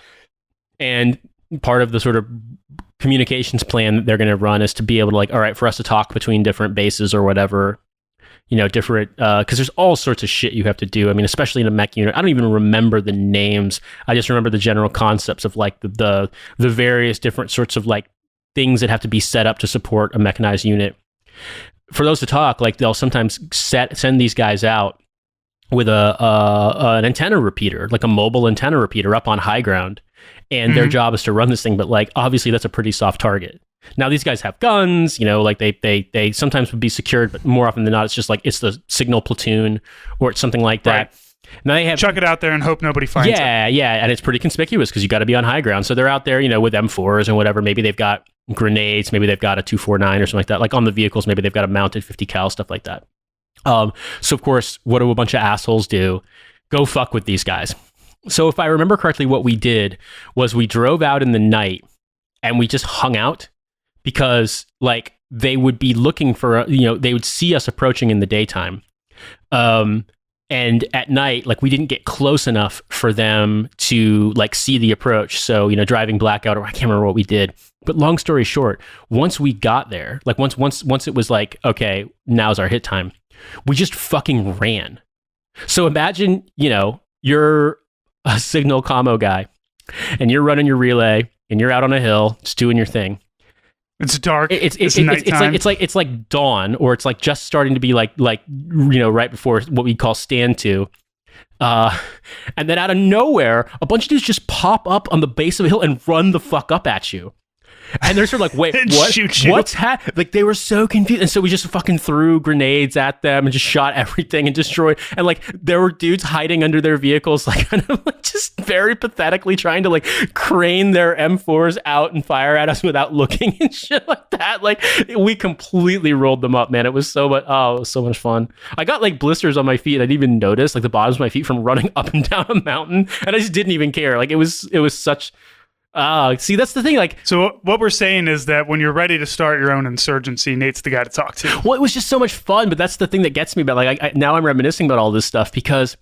And part of the sort of communications plan that they're going to run is to be able to all right, for us to talk between different bases or whatever, different, because there's all sorts of shit you have to do. I mean, especially in a mech unit. I don't even remember the names. I just remember the general concepts of the various different sorts of things that have to be set up to support a mechanized unit. For those to talk, they'll sometimes send these guys out with an antenna repeater, a mobile antenna repeater up on high ground, and their job is to run this thing. But obviously, that's a pretty soft target. Now these guys have guns, they sometimes would be secured, but more often than not, it's just it's the signal platoon or it's something like that. Right. Now they have chuck it out there and hope nobody finds it. Yeah, and it's pretty conspicuous because you got to be on high ground. So they're out there, with M4s and whatever. Maybe they've got grenades, maybe they've got a 249 or something like that. On the vehicles, maybe they've got a mounted 50 cal, stuff like that. So of course, what do a bunch of assholes do? Go fuck with these guys. So if I remember correctly, what we did was we drove out in the night and we just hung out because they would be looking for, they would see us approaching in the daytime. And at night, we didn't get close enough for them to see the approach. So, driving blackout, or I can't remember what we did. But long story short, once we got there, once it was okay, now's our hit time, we just fucking ran. So imagine, you're a signal commo guy and you're running your relay and you're out on a hill just doing your thing. It's dark. It's like dawn, or it's just starting to be right before what we call stand to. And then out of nowhere, a bunch of dudes just pop up on the base of a hill and run the fuck up at you. And they're sort of wait, what? Shoot you. What's happening? They were so confused. And so we just fucking threw grenades at them and just shot everything and destroyed. And there were dudes hiding under their vehicles, kind of just very pathetically trying to crane their M4s out and fire at us without looking and shit like that. We completely rolled them up, man. It was so much, it was so much fun. I got blisters on my feet. I didn't even notice the bottoms of my feet from running up and down a mountain. And I just didn't even care. It was such... see, that's the thing. So what we're saying is that when you're ready to start your own insurgency, Nate's the guy to talk to. Well, it was just so much fun, but that's the thing that gets me about now I'm reminiscing about all this stuff because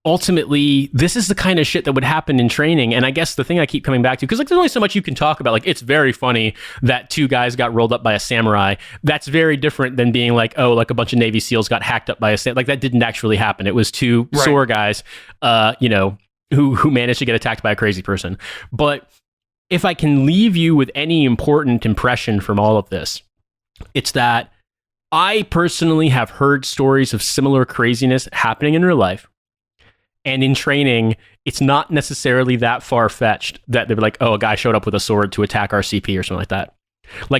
ultimately this is the kind of shit that would happen in training. And I guess the thing I keep coming back to, because there's only so much you can talk about. It's very funny that two guys got rolled up by a samurai. That's very different than being a bunch of Navy SEALs got hacked up by a samurai. That didn't actually happen. It was two SOAR guys, who managed to get attacked by a crazy person. But if I can leave you with any important impression from all of this, it's that I personally have heard stories of similar craziness happening in real life. And in training, it's not necessarily that far-fetched that they were a guy showed up with a sword to attack our CP or something like that.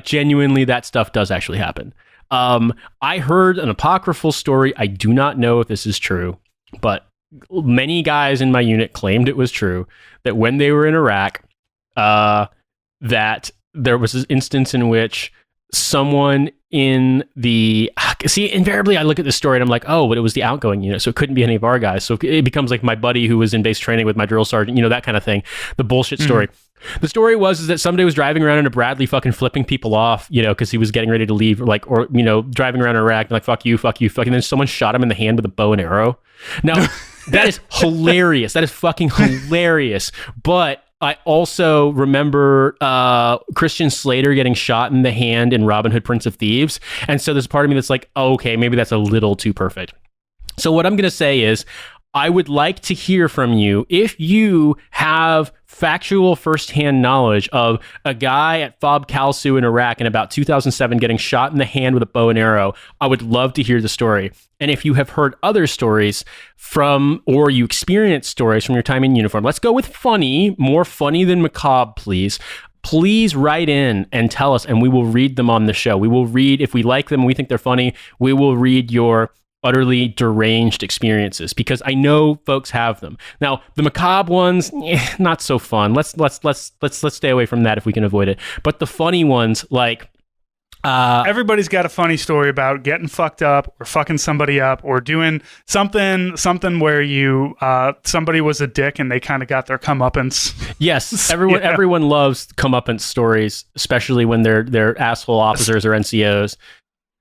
Genuinely, that stuff does actually happen. I heard an apocryphal story. I do not know if this is true, but many guys in my unit claimed it was true that when they were in Iraq, that there was this instance in which someone in the... See, invariably I look at this story and I'm but it was the outgoing unit, so it couldn't be any of our guys. So it becomes my buddy who was in base training with my drill sergeant, that kind of thing. The bullshit story. The story was that somebody was driving around in a Bradley fucking flipping people off, because he was getting ready to leave, or driving around Iraq, fuck you, and then someone shot him in the hand with a bow and arrow. Now, that is hilarious. That is fucking hilarious. But I also remember Christian Slater getting shot in the hand in Robin Hood, Prince of Thieves. And so there's part of me that's okay, maybe that's a little too perfect. So what I'm going to say is, I would like to hear from you if you have factual firsthand knowledge of a guy at Fob Kalsu in Iraq in about 2007 getting shot in the hand with a bow and arrow. I would love to hear the story. And if you have heard other stories or you experienced stories from your time in uniform, let's go with funny, more funny than macabre, please. Please write in and tell us, and we will read them on the show. We will read, if we like them and we think they're funny, we will read your utterly deranged experiences, because I know folks have them. Now, the macabre ones, not so fun. Let's stay away from that if we can avoid it. But the funny ones, everybody's got a funny story about getting fucked up or fucking somebody up or doing something where you somebody was a dick and they kind of got their comeuppance. Yes, everyone loves comeuppance stories, especially when they're asshole officers or NCOs.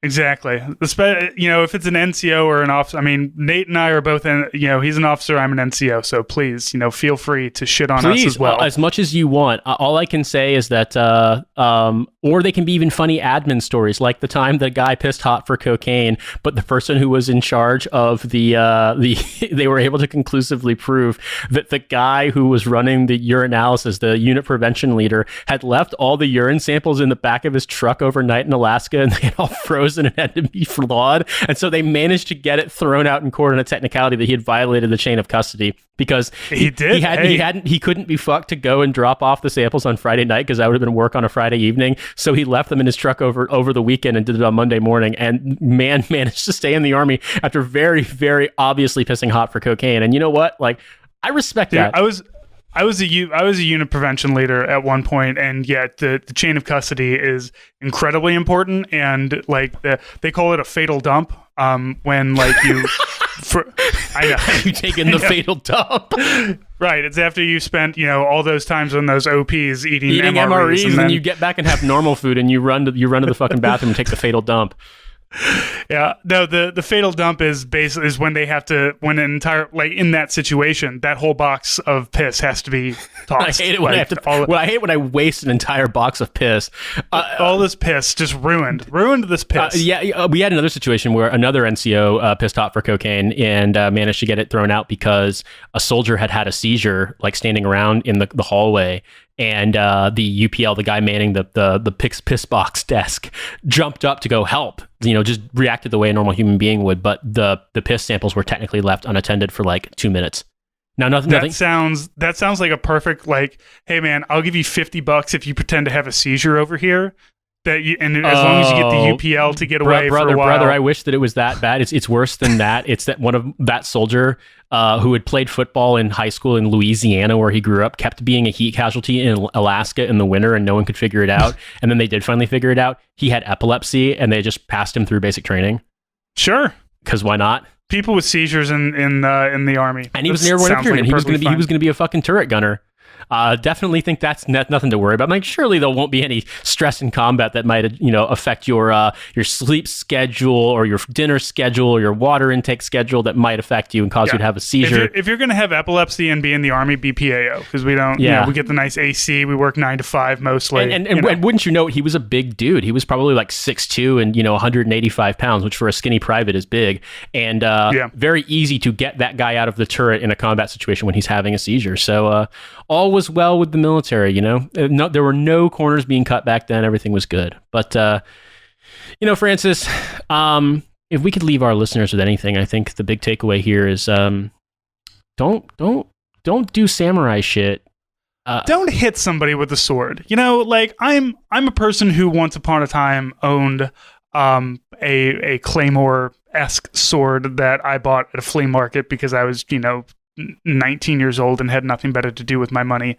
Exactly. If it's an NCO or an officer, I mean, Nate and I are both he's an officer, I'm an NCO. So please, feel free to shit on us as well. As much as you want. All I can say is that, or they can be even funny admin stories, like the time the guy pissed hot for cocaine, but the person who was in charge of the they were able to conclusively prove that the guy who was running the urinalysis, the unit prevention leader, had left all the urine samples in the back of his truck overnight in Alaska, and they had all frozen and had to be flawed. And so they managed to get it thrown out in court on a technicality that he had violated the chain of custody, because he couldn't be fucked to go and drop off the samples on Friday night, because that would have been work on a Friday evening. So he left them in his truck over the weekend and did it on Monday morning. And man managed to stay in the Army after very, very obviously pissing hot for cocaine. And you know what? Like, I respect that. I was a unit prevention leader at one point, and yet the chain of custody is incredibly important, and like they call it a fatal dump. When like you, I know you take in the fatal dump. Right, it's after you spent all those times on those OPs eating MREs, and then you get back and have normal food, and you run to the fucking bathroom and take the fatal dump. Yeah, no, the fatal dump is when they have to, when an entire, like in that situation, that whole box of piss has to be tossed. I hate it when I hate when I waste an entire box of piss. All this piss just ruined this piss. We had another situation where another NCO pissed hot for cocaine and managed to get it thrown out because a soldier had a seizure, like standing around in the hallway. And the UPL, the guy manning the piss box desk, jumped up to go help. Just reacted the way a normal human being would, but the piss samples were technically left unattended for like 2 minutes. Now, nothing. That sounds like a perfect, like, hey man, I'll give you $50 if you pretend to have a seizure over here. As long as you get the UPL to get away for a while. Brother, I wish that it was that bad. It's worse than that. It's that one of that soldier who had played football in high school in Louisiana, where he grew up, kept being a heat casualty in Alaska in the winter, and no one could figure it out. And then they did finally figure it out. He had epilepsy, and they just passed him through basic training. Sure, because why not? People with seizures in the Army, and he was near one and he was going to be a fucking turret gunner. Definitely think that's nothing to worry about. Like, surely there won't be any stress in combat that might, affect your sleep schedule or your dinner schedule or your water intake schedule that might affect you and cause you to have a seizure. If you're going to have epilepsy and be in the Army, be PAO, because we don't. We get the nice AC. We work 9 to 5 mostly. And wouldn't you know, he was a big dude. He was probably like 6'2" and 185 pounds, which for a skinny private is big. And very easy to get that guy out of the turret in a combat situation when he's having a seizure. So all was well with the military, there were no corners being cut back then. Everything was good. But, Francis, if we could leave our listeners with anything, I think the big takeaway here is, don't do samurai shit. Don't hit somebody with a sword. Like I'm a person who once upon a time owned, a Claymore-esque sword that I bought at a flea market because I was, 19 years old and had nothing better to do with my money.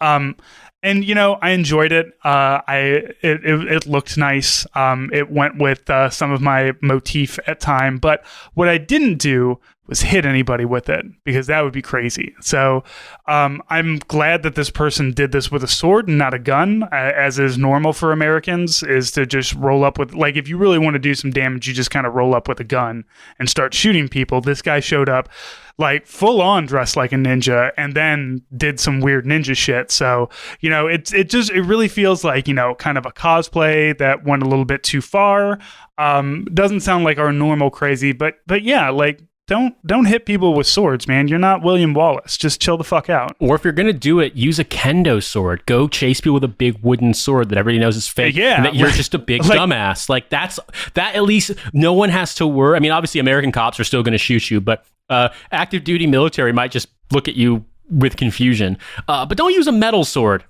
And I enjoyed it. It looked nice. It went with some of my motif at time, but what I didn't do was hit anybody with it, because that would be crazy. So I'm glad that this person did this with a sword and not a gun, as is normal for Americans, is to just roll up with, like, if you really want to do some damage, you just kind of roll up with a gun and start shooting people. This guy showed up like full on dressed like a ninja and then did some weird ninja shit. So, it really feels like, kind of a cosplay that went a little bit too far. Doesn't sound like our normal crazy, but yeah, like, don't hit people with swords, man. You're not William Wallace. Just chill the fuck out. Or if you're going to do it, use a kendo sword. Go chase people with a big wooden sword that everybody knows is fake. Yeah. And that you're just a big dumbass. Like, that at least no one has to worry. I mean, obviously American cops are still going to shoot you, but active duty military might just look at you with confusion. But don't use a metal sword.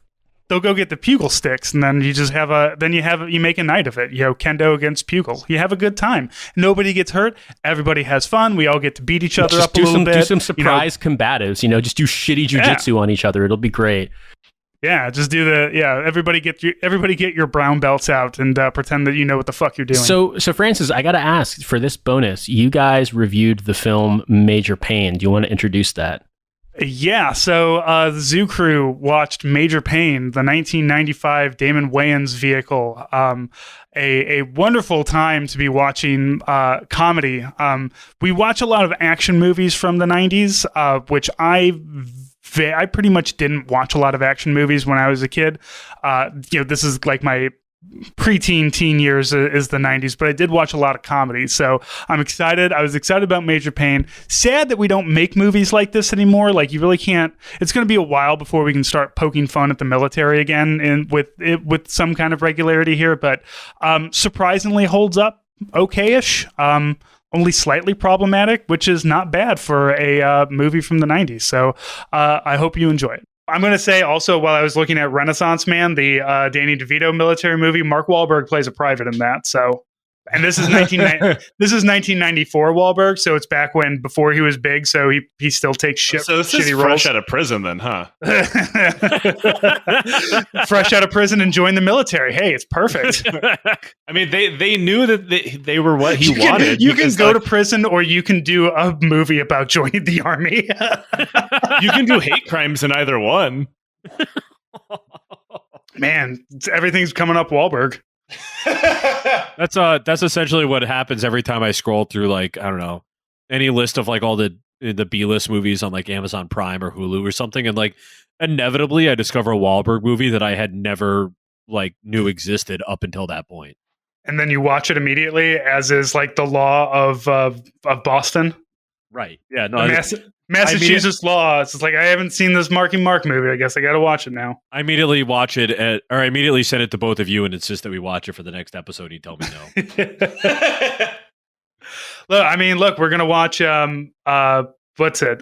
They'll go get the pugil sticks, and then you just you make a night of it. Kendo against pugil. You have a good time. Nobody gets hurt. Everybody has fun. We all get to beat each other up a little bit. Do some surprise combatives. Just do shitty jujitsu on each other. It'll be great. Yeah, just do everybody get your brown belts out and pretend that you know what the fuck you're doing. So Francis, I got to ask, for this bonus, you guys reviewed the film Major Payne. Do you want to introduce that? Yeah, so the Zoo Crew watched Major Payne, the 1995 Damon Wayans vehicle. A wonderful time to be watching comedy. We watch a lot of action movies from the 90s, which I pretty much didn't watch a lot of action movies when I was a kid. This is like my preteen teen years is the 90s, but I did watch a lot of comedies, so I'm excited. I was excited about Major Payne. Sad that we don't make movies like this anymore. Like, you really can't. It's going to be a while before we can start poking fun at the military again and with some kind of regularity here, but surprisingly holds up okay-ish. Only slightly problematic, which is not bad for a movie from the 90s. So I hope you enjoy it. I'm going to say also, while I was looking at Renaissance Man, the Danny DeVito military movie, Mark Wahlberg plays a private in that. So, and this is 1994 Wahlberg, so it's back before he was big. So he still takes shit. So this shitty is roles. fresh out of prison, then, huh? Fresh out of prison and joined the military. Hey, it's perfect. I mean, they knew that they were what he wanted. You can go to prison, or you can do a movie about joining the army. You can do hate crimes in either one. Man, everything's coming up Wahlberg. That's essentially what happens every time I scroll through, like, I don't know, any list of like all the B-list movies on like Amazon Prime or Hulu or something, and like inevitably I discover a Wahlberg movie that I had never like knew existed up until that point. And then you watch it immediately, as is like the law of Boston. Right. Yeah. No. Massachusetts law. It's like, I haven't seen this Marky Mark movie. I guess I got to watch it now. I immediately watch it, or I immediately send it to both of you and insist that we watch it for the next episode. You tell me no. Look, we're gonna watch what's it?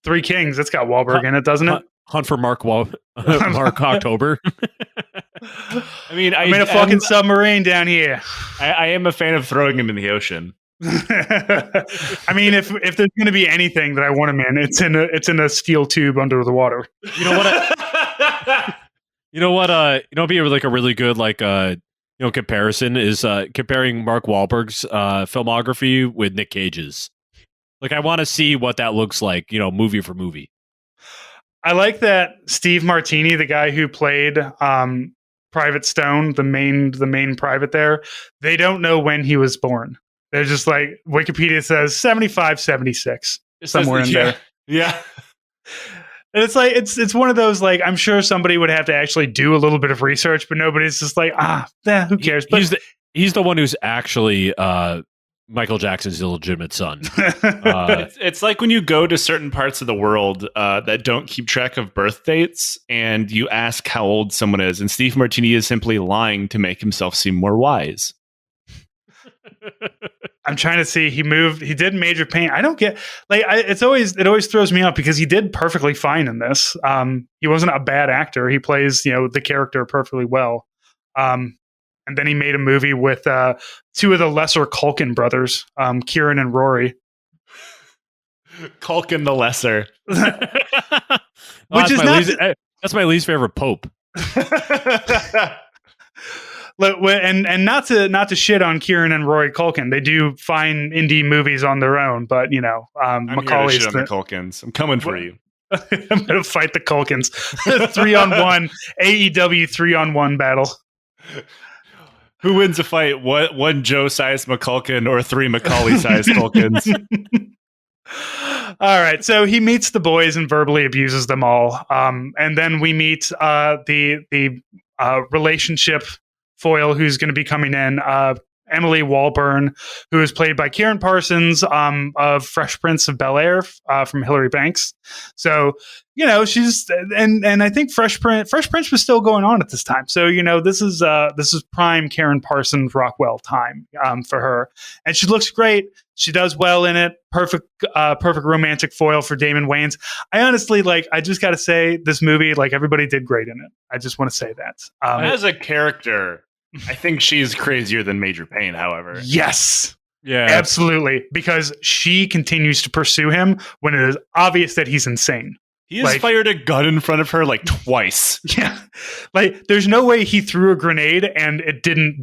Three Kings. It's got Wahlberg in it, doesn't it? Hunt for Mark October. I mean, I'm in a fucking submarine down here. I am a fan of throwing him in the ocean. I mean, if there's going to be anything that I want him in, it's in a steel tube under the water. You know what? You know what? Be like a really good comparison is comparing Mark Wahlberg's filmography with Nick Cage's. Like, I want to see what that looks like, movie for movie. I like that Steve Martini, the guy who played Private Stone, the main private there, they don't know when he was born. They're just like, Wikipedia says 75, 76, somewhere in there. Yeah. And it's like, it's one of those, like, I'm sure somebody would have to actually do a little bit of research, but nobody's just like, who cares? But he's the one who's actually Michael Jackson's illegitimate son. It's like when you go to certain parts of the world that don't keep track of birth dates, and you ask how old someone is, and Steve Martini is simply lying to make himself seem more wise. I'm trying to see. He did Major Payne. I don't get, like, it always throws me off because he did perfectly fine in this. He wasn't a bad actor. He plays, the character perfectly well. And then he made a movie with two of the lesser Culkin brothers, Kieran and Rory. Culkin the Lesser. Which is that's my least favorite pope. And not to shit on Kieran and Rory Culkin. They do fine indie movies on their own, but Macaulay's here to shit on the Culkins. I'm coming for you. I'm gonna fight the Culkins. 3-on-1 AEW 3-on-1 battle. Who wins a fight? One Joe-sized McCulkin or three Macaulay-sized Culkins? All right, so he meets the boys and verbally abuses them all, and then we meet the relationship foil who's going to be coming in, Emily Walburn, who is played by Karen Parsons of Fresh Prince of Bel-Air from Hillary Banks. So, she's and I think Fresh Prince was still going on at this time. So, this is prime Karen Parsons Rockwell time for her, and she looks great. She does well in it. Perfect romantic foil for Damon Wayans. I honestly, I just got to say, this movie, everybody did great in it. I just want to say that. As a character, I think she's crazier than Major Payne, however. Yes. Yeah. Absolutely. Because she continues to pursue him when it is obvious that he's insane. He has Like- fired a gun in front of her like twice. Yeah. Like, there's no way he threw a grenade and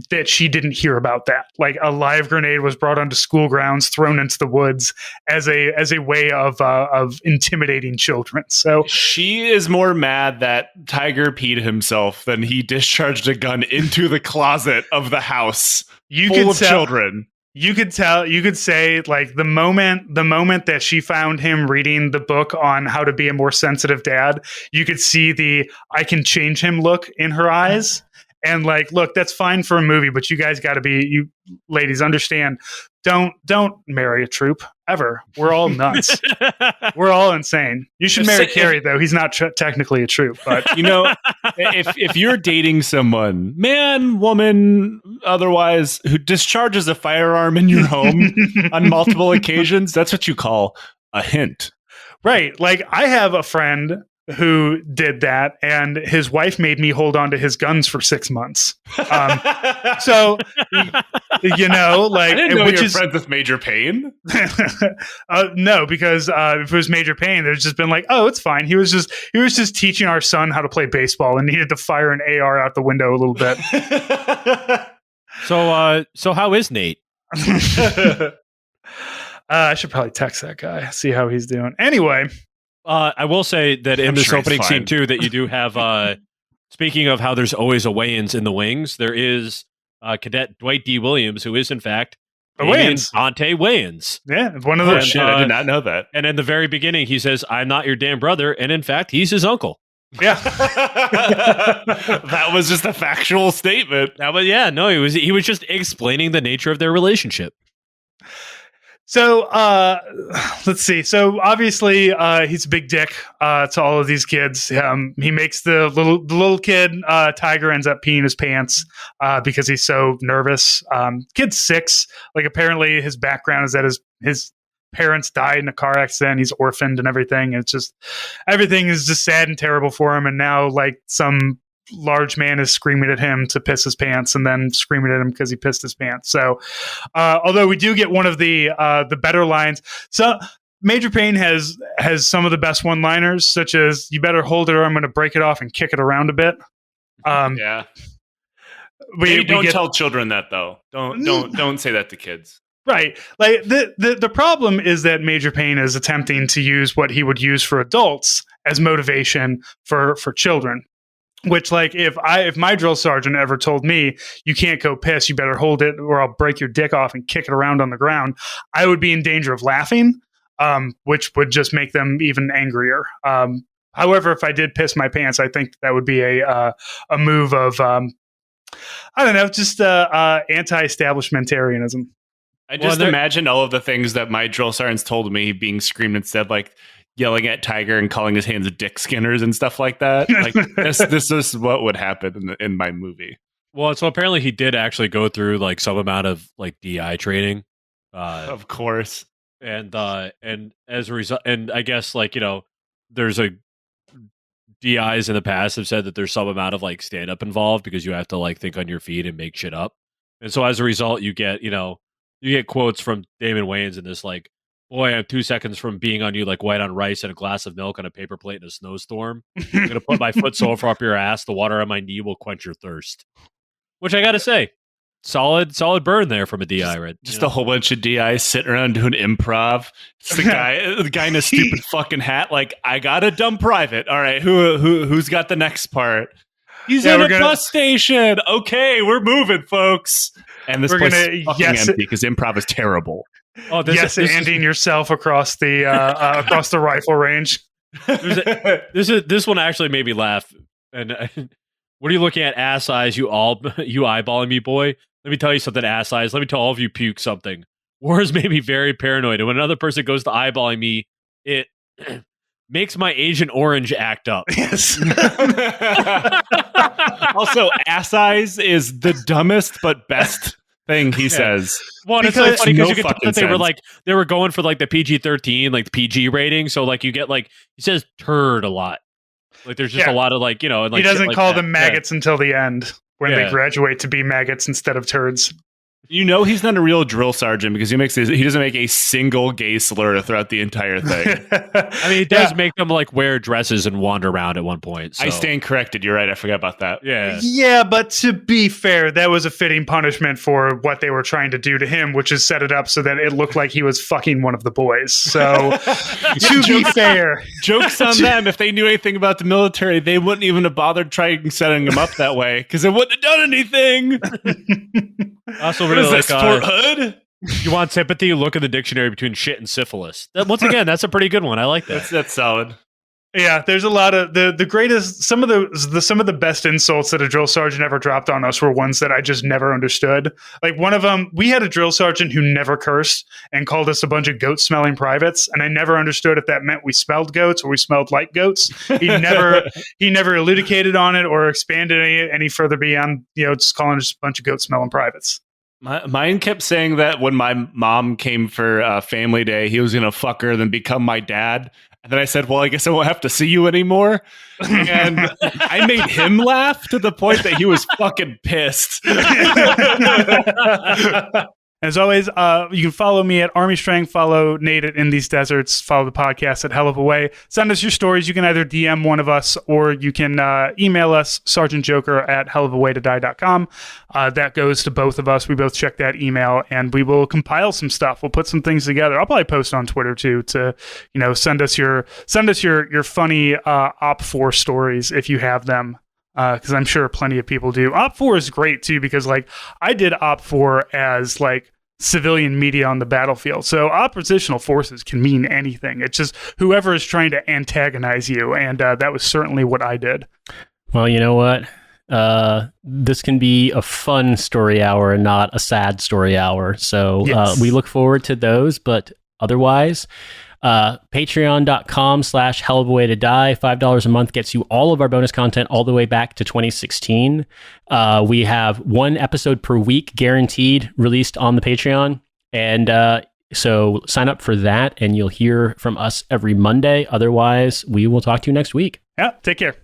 that she didn't hear about that. Like, a live grenade was brought onto school grounds, thrown into the woods as a way of intimidating children. So She is more mad that Tiger peed himself than he discharged a gun into the closet of the house you full could of tell, children. You could say, like, the moment that she found him reading the book on how to be a more sensitive dad, you could see the I can change him look in her eyes. And like, look, that's fine for a movie, but you guys got to be, you ladies, understand. Don't marry a troop ever. We're all nuts. We're all insane. You should marry Carrie, though. He's not technically a troop, but if you're dating someone, man, woman, otherwise, who discharges a firearm in your home on multiple occasions, that's what you call a hint. Right. Like, I have a friend who did that, and his wife made me hold on to his guns for 6 months. So, like, I didn't know you were friends with Major Payne. No, because if it was Major Payne, there's just been like, oh, it's fine. He was just teaching our son how to play baseball and needed to fire an AR out the window a little bit. So how is Nate? I should probably text that guy, see how he's doing. Anyway. I will say that in this opening scene too, that you do have. Speaking of how there's always a Wayans in the wings, there is Cadet Dwight D. Williams, who is in fact Dante Wayans. Yeah, one of those. Shit, I did not know that. And in the very beginning, he says, "I'm not your damn brother," and in fact, he's his uncle. Yeah, that was just a factual statement. He was just explaining the nature of their relationship. So let's see. So obviously he's a big dick to all of these kids. He makes the little kid Tiger ends up peeing his pants because he's so nervous. Kid's 6. Like, apparently his background is that his parents died in a car accident. He's orphaned and everything. It's just everything is just sad and terrible for him. And now, like, some large man is screaming at him to piss his pants, and then screaming at him because he pissed his pants. So, although we do get one of the better lines, so Major Payne has some of the best one-liners, such as "You better hold it, or I'm going to break it off and kick it around a bit." Yeah, we don't tell children that, though. Don't say that to kids. Right. Like, the problem is that Major Payne is attempting to use what he would use for adults as motivation for children. Which, like, if my drill sergeant ever told me, you can't go piss, you better hold it or I'll break your dick off and kick it around on the ground, I would be in danger of laughing, which would just make them even angrier. However, if I did piss my pants, I think that would be a move of, I don't know, just anti-establishmentarianism. I just imagine all of the things that my drill sergeants told me being screamed instead, like yelling at Tiger and calling his hands dick skinners and stuff like that. Like, this is what would happen in my movie. Well, so apparently he did actually go through like some amount of like DI training. Of course. And as a result, and I guess, like, there's DIs in the past have said that there's some amount of like stand up involved because you have to like think on your feet and make shit up. And so as a result, you get quotes from Damon Wayans in this, like, "Boy, I'm 2 seconds from being on you like white on rice and a glass of milk on a paper plate in a snowstorm. I'm going to put my foot so far up your ass, the water on my knee will quench your thirst." Which I got to say, solid burn there from a DI. Just a whole bunch of DIs sitting around doing improv. It's the guy in a stupid fucking hat. Like, I got a dumb private. All right, who's got the next part? He's in a bus station. Okay, we're moving, folks. And this place is fucking empty because improv is terrible. Oh, ending yourself across the rifle range. This one actually made me laugh. And what are you looking at, ass eyes? You eyeballing me, boy? Let me tell you something, ass eyes. Let me tell all of you puke something. War has made me very paranoid, and when another person goes to eyeballing me, it makes my Agent Orange act up. Yes. Also, ass eyes is the dumbest but best thing he says. Well, it's so funny because you can tell that they were going for like the PG-13, like the PG rating. So like you get like, he says turd a lot. Like there's just a lot of like, and like he doesn't call them maggots until the end when they graduate to be maggots instead of turds. You know he's not a real drill sergeant because he doesn't make a single gay slur throughout the entire thing. I mean, it does make them like wear dresses and wander around at one point. So. I stand corrected. You're right. I forgot about that. Yeah. Yeah, but to be fair, that was a fitting punishment for what they were trying to do to him, which is set it up so that it looked like he was fucking one of the boys. So, to be fair, jokes on them. If they knew anything about the military, they wouldn't even have bothered trying setting him up that way because it wouldn't have done anything. Also, What really is like that, Fort Hood? you want sympathy? Look at the dictionary between shit and syphilis. Once again, that's a pretty good one. I like that. That's solid. yeah, there's a lot of the greatest. Some of the best insults that a drill sergeant ever dropped on us were ones that I just never understood. Like one of them, we had a drill sergeant who never cursed and called us a bunch of goat-smelling privates, and I never understood if that meant we smelled goats or we smelled like goats. He never elucidated on it or expanded any further beyond just calling us a bunch of goat-smelling privates. Mine kept saying that when my mom came for family day, he was going to fuck her, then become my dad. And then I said, well, I guess I won't have to see you anymore. And I made him laugh to the point that he was fucking pissed. As always, you can follow me at Army Strength, follow Nate at In These Deserts, follow the podcast at Hell of a Way. Send us your stories. You can either DM one of us or you can email us, sergeantjoker@hellofawaytodie.com. That goes to both of us. We both check that email and we will compile some stuff. We'll put some things together. I'll probably post on Twitter too to, send us your funny Op4 stories if you have them. Because I'm sure plenty of people do. Op4 is great too because I did Op4 as civilian media on the battlefield. So oppositional forces can mean anything. It's just whoever is trying to antagonize you, and that was certainly what I did. Well, you know what? This can be a fun story hour and not a sad story hour. So Yes. we look forward to those, but otherwise, patreon.com/hell of a way to die. $5 a month gets you all of our bonus content all the way back to 2016. We have one episode per week guaranteed released on the Patreon. And so sign up for that and you'll hear from us every Monday. Otherwise, we will talk to you next week. Yeah, take care.